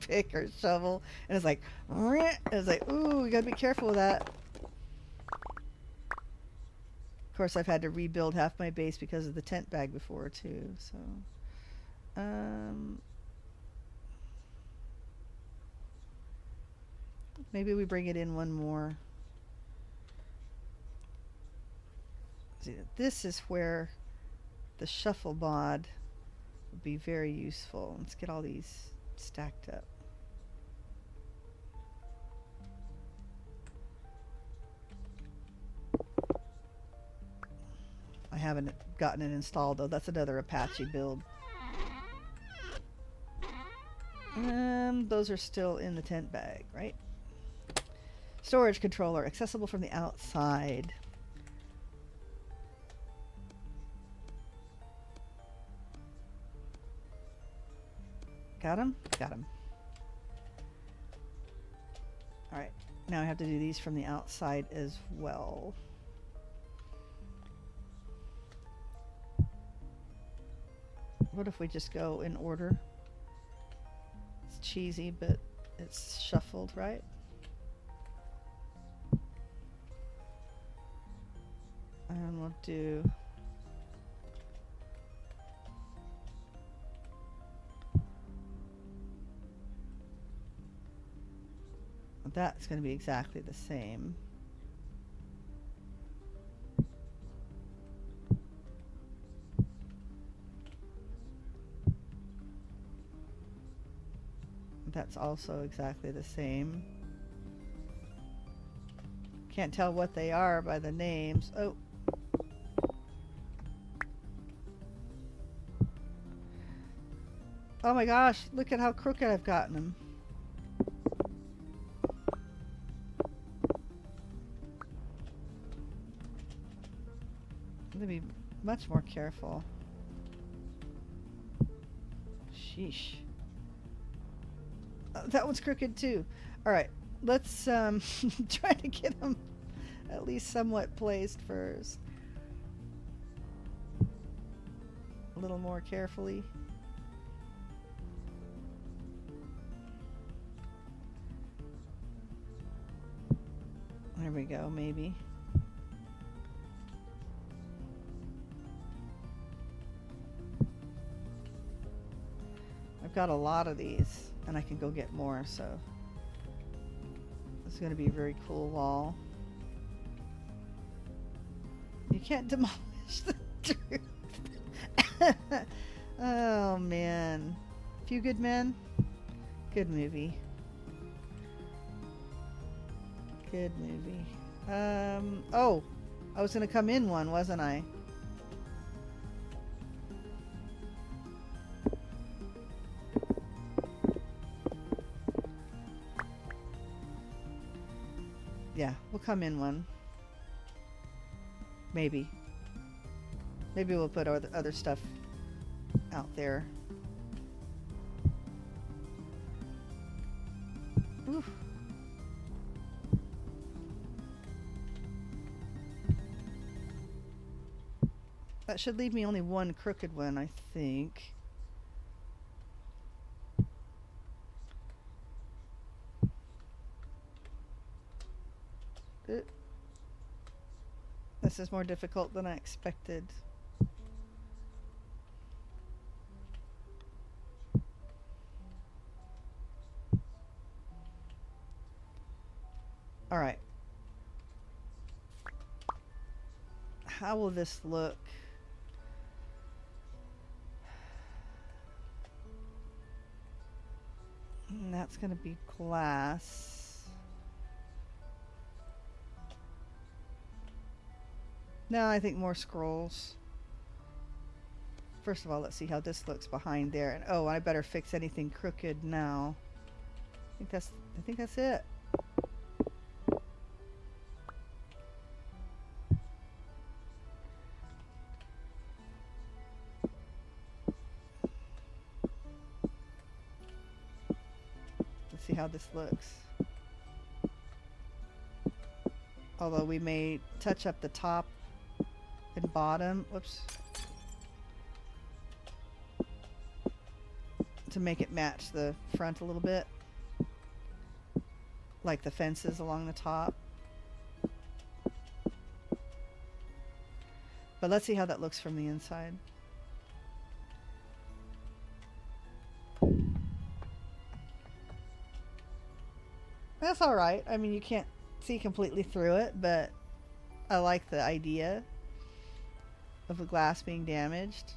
S1: pick or shovel, and it's like, ooh, you gotta be careful with that. Of course, I've had to rebuild half my base because of the tent bag before too. So, maybe we bring it in one more. See, this is where the shuffle mod would be very useful. Let's get all these stacked up. I haven't gotten it installed though. That's another Apache build. Those are still in the tent bag, right? Storage controller, accessible from the outside. Got him? Got him. Alright, now I have to do these from the outside as well. What if we just go in order? It's cheesy, but it's shuffled, right? And we'll do... That's going to be exactly the same. That's also exactly the same. Can't tell what they are by the names. Oh. Oh my gosh, look at how crooked I've gotten them. I'm gonna be much more careful. Sheesh. That one's crooked too. Alright, let's try to get them at least somewhat placed first. A little more carefully. There we go, maybe. I've got a lot of these, and I can go get more, so it's going to be a very cool wall. You can't demolish the truth. Oh, man. Few Good Men? Good movie. Good movie. Oh, I was going to come in one, wasn't I? Yeah, we'll come in one. Maybe. Maybe we'll put other stuff out there. Oof. That should leave me only one crooked one, I think. This is more difficult than I expected. All right. How will this look? And that's going to be glass. No, I think more scrolls. First of all, let's see how this looks behind there. And oh, I better fix anything crooked now. I think that's it. Let's see how this looks. Although we may touch up the top and bottom, whoops, to make it match the front a little bit, like the fences along the top. But let's see how that looks from the inside. That's all right. I mean, you can't see completely through it, but I like the idea of the glass being damaged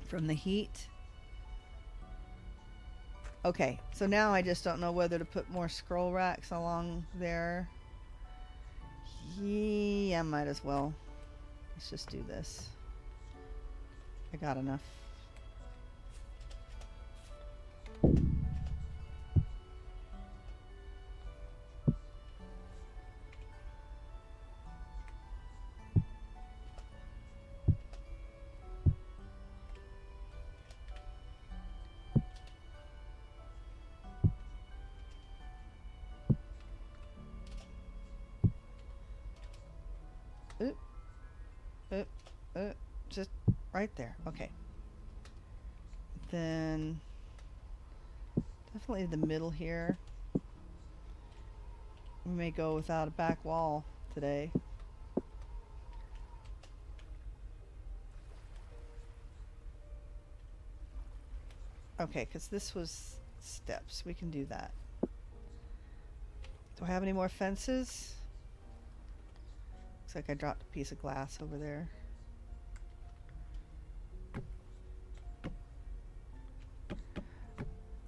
S1: from the heat. Okay, so now I just don't know whether to put more scroll racks along there. Yeah, might as well. Let's just do this. I got enough. Just right there. Okay. Then definitely the middle here. We may go without a back wall today. Okay, because this was steps. We can do that. Do I have any more fences? Looks like I dropped a piece of glass over there.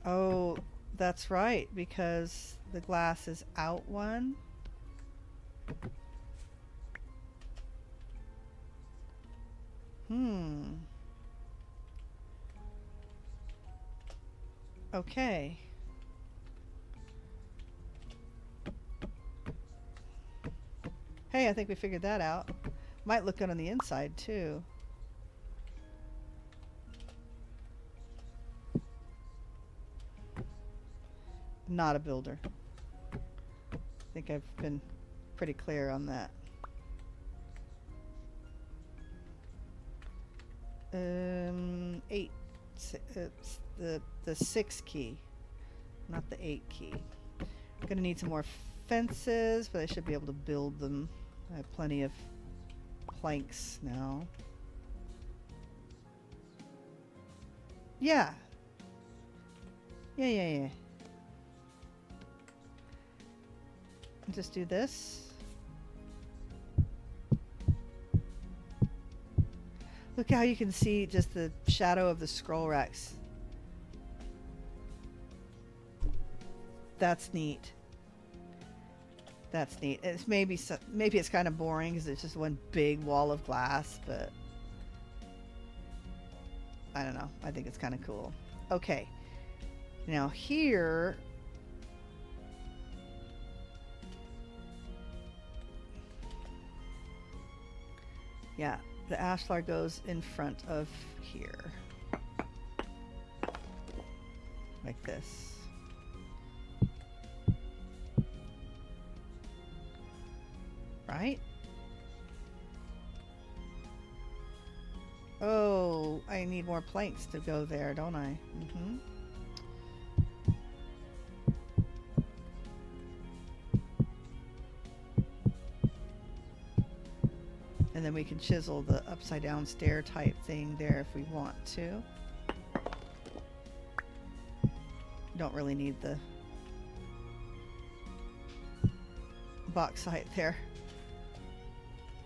S1: Oh, that's right, because the glass is out one. Okay. Hey, I think we figured that out. Might look good on the inside too. Not a builder. I think I've been pretty clear on that. 8. It's the 6 key, not the 8 key. I'm gonna need some more fences, but I should be able to build them. I have plenty of planks now. Yeah, Yeah, yeah, yeah. Just do this. Look how you can see just the shadow of the scroll racks. That's neat. That's neat. It's maybe it's kind of boring because it's just one big wall of glass, but I don't know. I think it's kind of cool. Okay. Now here, yeah, the ashlar goes in front of here. Like this. Right? Oh, I need more planks to go there, don't I? Mm-hmm. And then we can chisel the upside down stair type thing there if we want to. Don't really need the box height there.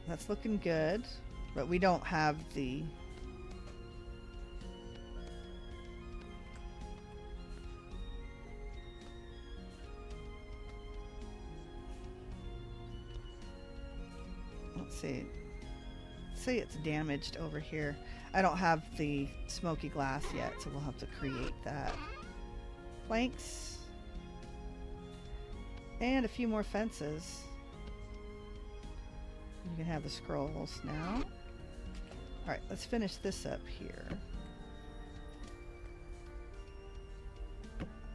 S1: That's looking good, but we don't have the let's see. Say it's damaged over here. I don't have the smoky glass yet, so we'll have to create that. Planks. And a few more fences. You can have the scrolls now. Alright, let's finish this up here.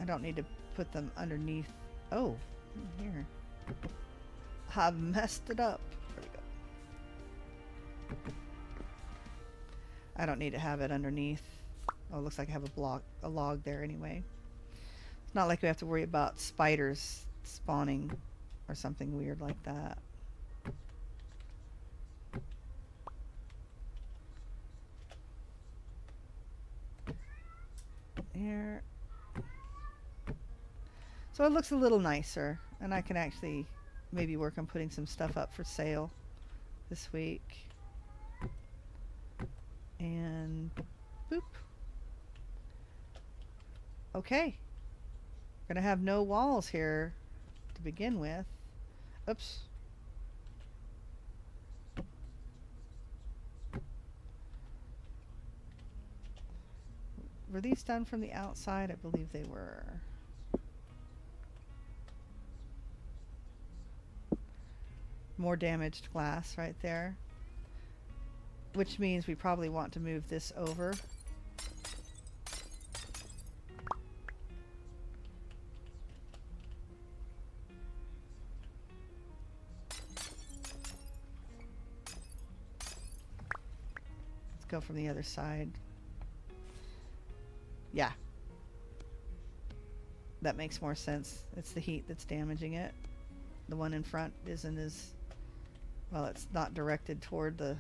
S1: I don't need to put them underneath. Oh, here. I've messed it up. There we go. I don't need to have it underneath. Oh, it looks like I have a log there anyway. It's not like we have to worry about spiders spawning or something weird like that. There. So it looks a little nicer, and I can actually maybe work on putting some stuff up for sale this week. And boop. Okay. We're gonna have no walls here to begin with. Oops. Were these done from the outside? I believe they were. More damaged glass right there. Which means we probably want to move this over. Let's go from the other side. Yeah. That makes more sense. It's the heat that's damaging it. The one in front isn't as... Well, it's not directed toward the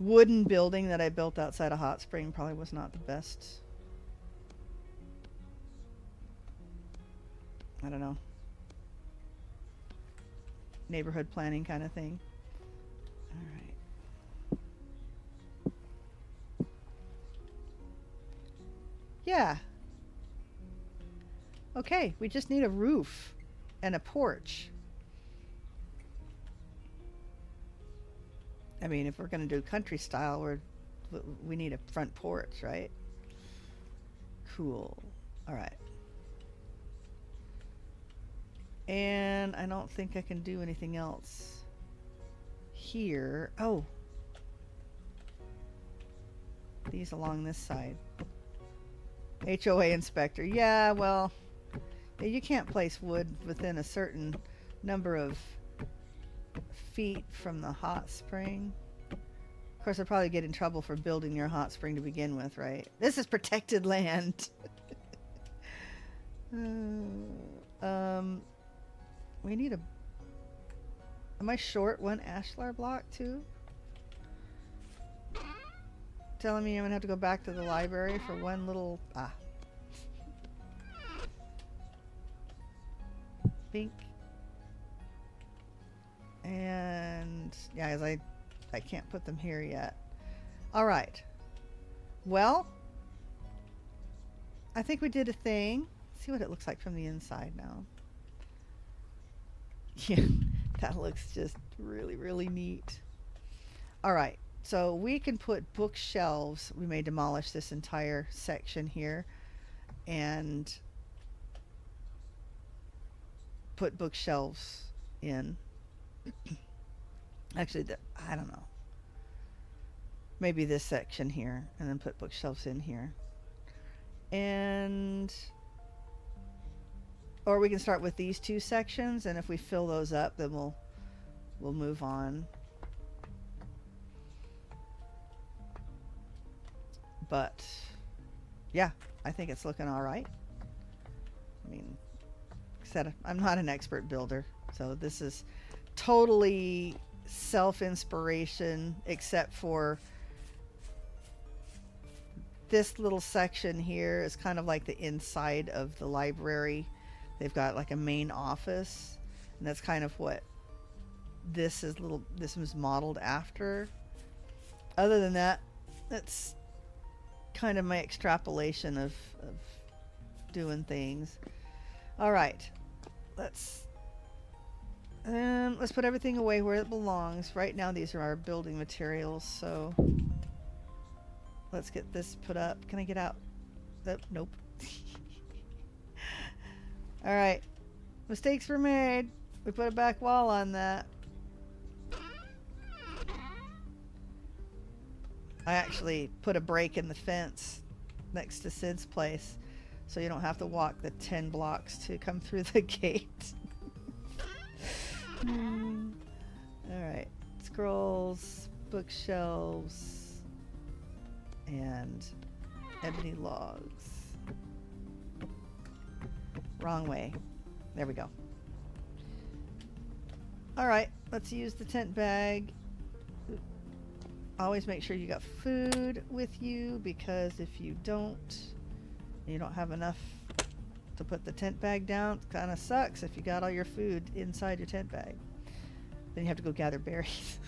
S1: wooden building that I built outside a hot spring. Probably was not the best. I don't know. Neighborhood planning kind of thing. All right. Yeah. Okay, we just need a roof and a porch. I mean, if we're going to do country style, we need a front porch, right? Cool. All right. And I don't think I can do anything else here. Oh. These along this side. HOA inspector. Yeah, well, you can't place wood within a certain number of feet from the hot spring. Of course, I'll probably get in trouble for building your hot spring to begin with, right? This is protected land. We need a... Am I short one ashlar block too? Telling me I'm gonna have to go back to the library for one little... Ah. Bink. And yeah, as I can't put them here yet. All right. Well, I think we did a thing. Let's see what it looks like from the inside now. Yeah, that looks just really, really neat. All right. So we can put bookshelves. We may demolish this entire section here and put bookshelves in. Actually, I don't know. Maybe this section here and then put bookshelves in here. And or we can start with these two sections, and if we fill those up, then we'll move on. But yeah, I think it's looking all right. I mean, like I said, I'm not an expert builder, so this is totally self-inspiration, except for this little section here is kind of like the inside of the library. They've got like a main office, and that's kind of what this was modeled after. Other than that, that's kind of my extrapolation of doing things. All right, let's put everything away where it belongs. Right now, these are our building materials, so let's get this put up. Can I get out? Nope. All right, mistakes were made. We put a back wall on that. I actually put a break in the fence next to Sid's place, so you don't have to walk the 10 blocks to come through the gate. All right, scrolls, bookshelves, and ebony logs. Wrong way. There we go. All right, let's use the tent bag. Always make sure you got food with you, because if you don't have enough to put the tent bag down, it kind of sucks if you got all your food inside your tent bag. Then you have to go gather berries.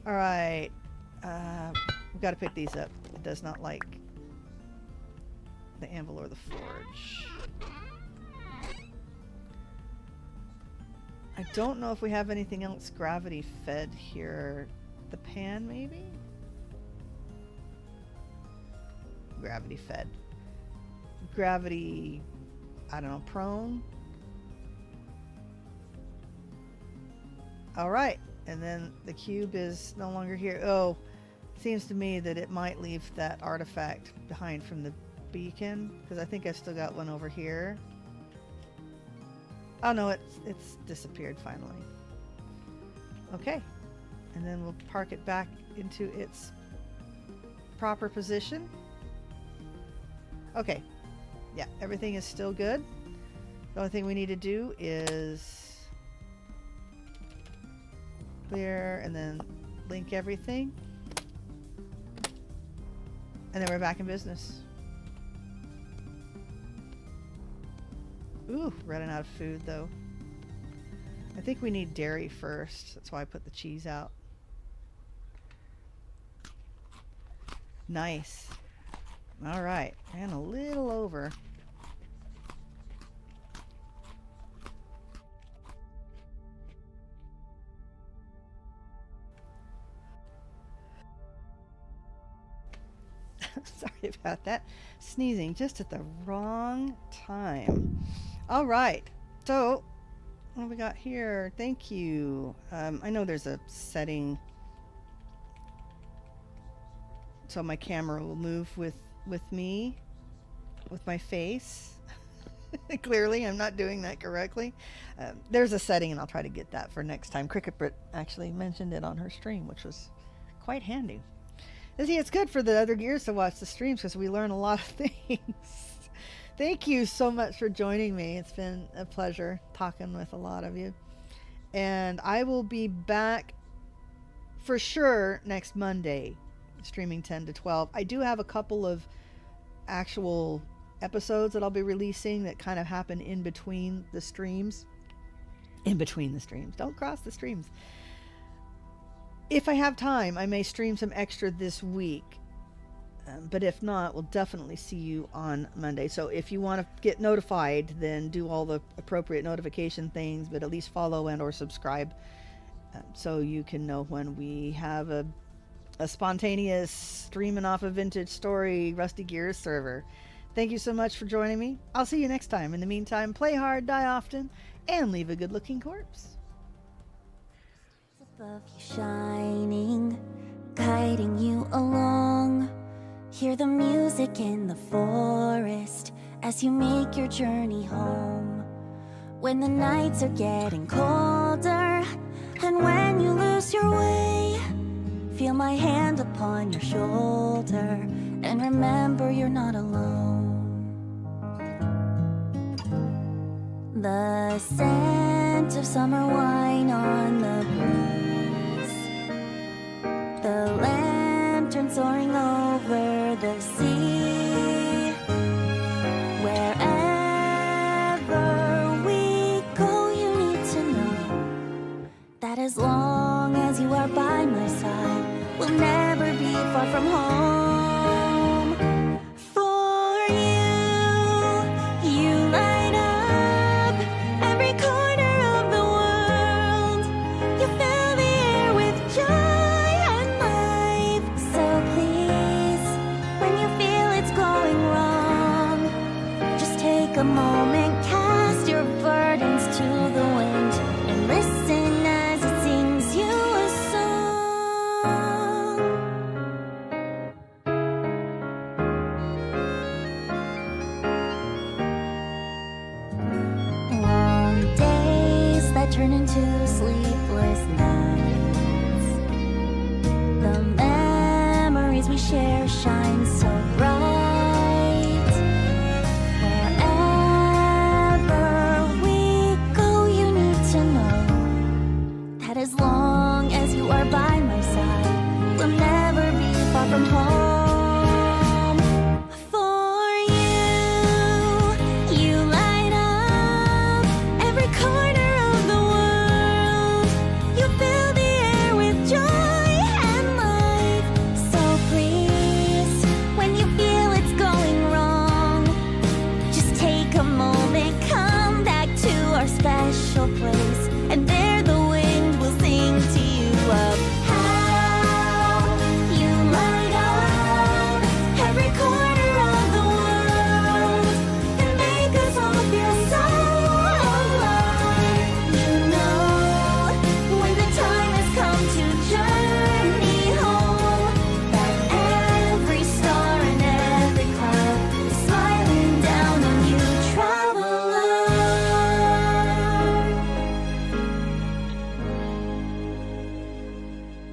S1: All right, we've got to pick these up. It does not like the anvil or the forge. I don't know if we have anything else gravity fed here. The pan, maybe? Gravity fed. Gravity, I don't know, prone? All right, and then the cube is no longer here. Oh, seems to me that it might leave that artifact behind from the beacon, because I think I've still got one over here. Oh no, it's disappeared finally. Okay, and then we'll park it back into its proper position. Okay, yeah, everything is still good. The only thing we need to do is clear and then link everything, and then we're back in business. Ooh, running out of food though. I think we need dairy first. That's why I put the cheese out. Nice. All right, and a little over. Sorry about that. Sneezing just at the wrong time. All right, so what we got here? Thank you. I know there's a setting so my camera will move with me, with my face. Clearly, I'm not doing that correctly. There's a setting, and I'll try to get that for next time. Cricket Brit actually mentioned it on her stream, which was quite handy. And see, it's good for the other gears to watch the streams because we learn a lot of things. Thank you so much for joining me. It's been a pleasure talking with a lot of you. And I will be back for sure next Monday, streaming 10 to 12. I do have a couple of actual episodes that I'll be releasing that kind of happen in between the streams. In between the streams. Don't cross the streams. If I have time, I may stream some extra this week. But if not, we'll definitely see you on Monday. So if you want to get notified, then do all the appropriate notification things, but at least follow and or subscribe so you can know when we have a spontaneous streaming off a vintage story Rusty Gears server. Thank you so much for joining me. I'll see you next time. In the meantime, play hard, die often, and leave a good-looking corpse.
S2: Above you shining, guiding you along. Hear the music in the forest as you make your journey home. When the nights are getting colder, and when you lose your way, feel my hand upon your shoulder, and remember you're not alone. The scent of summer wine on the breeze, the lantern soaring over the sea. Wherever we go, you need to know that as long as you are by my side, we'll never be far from home.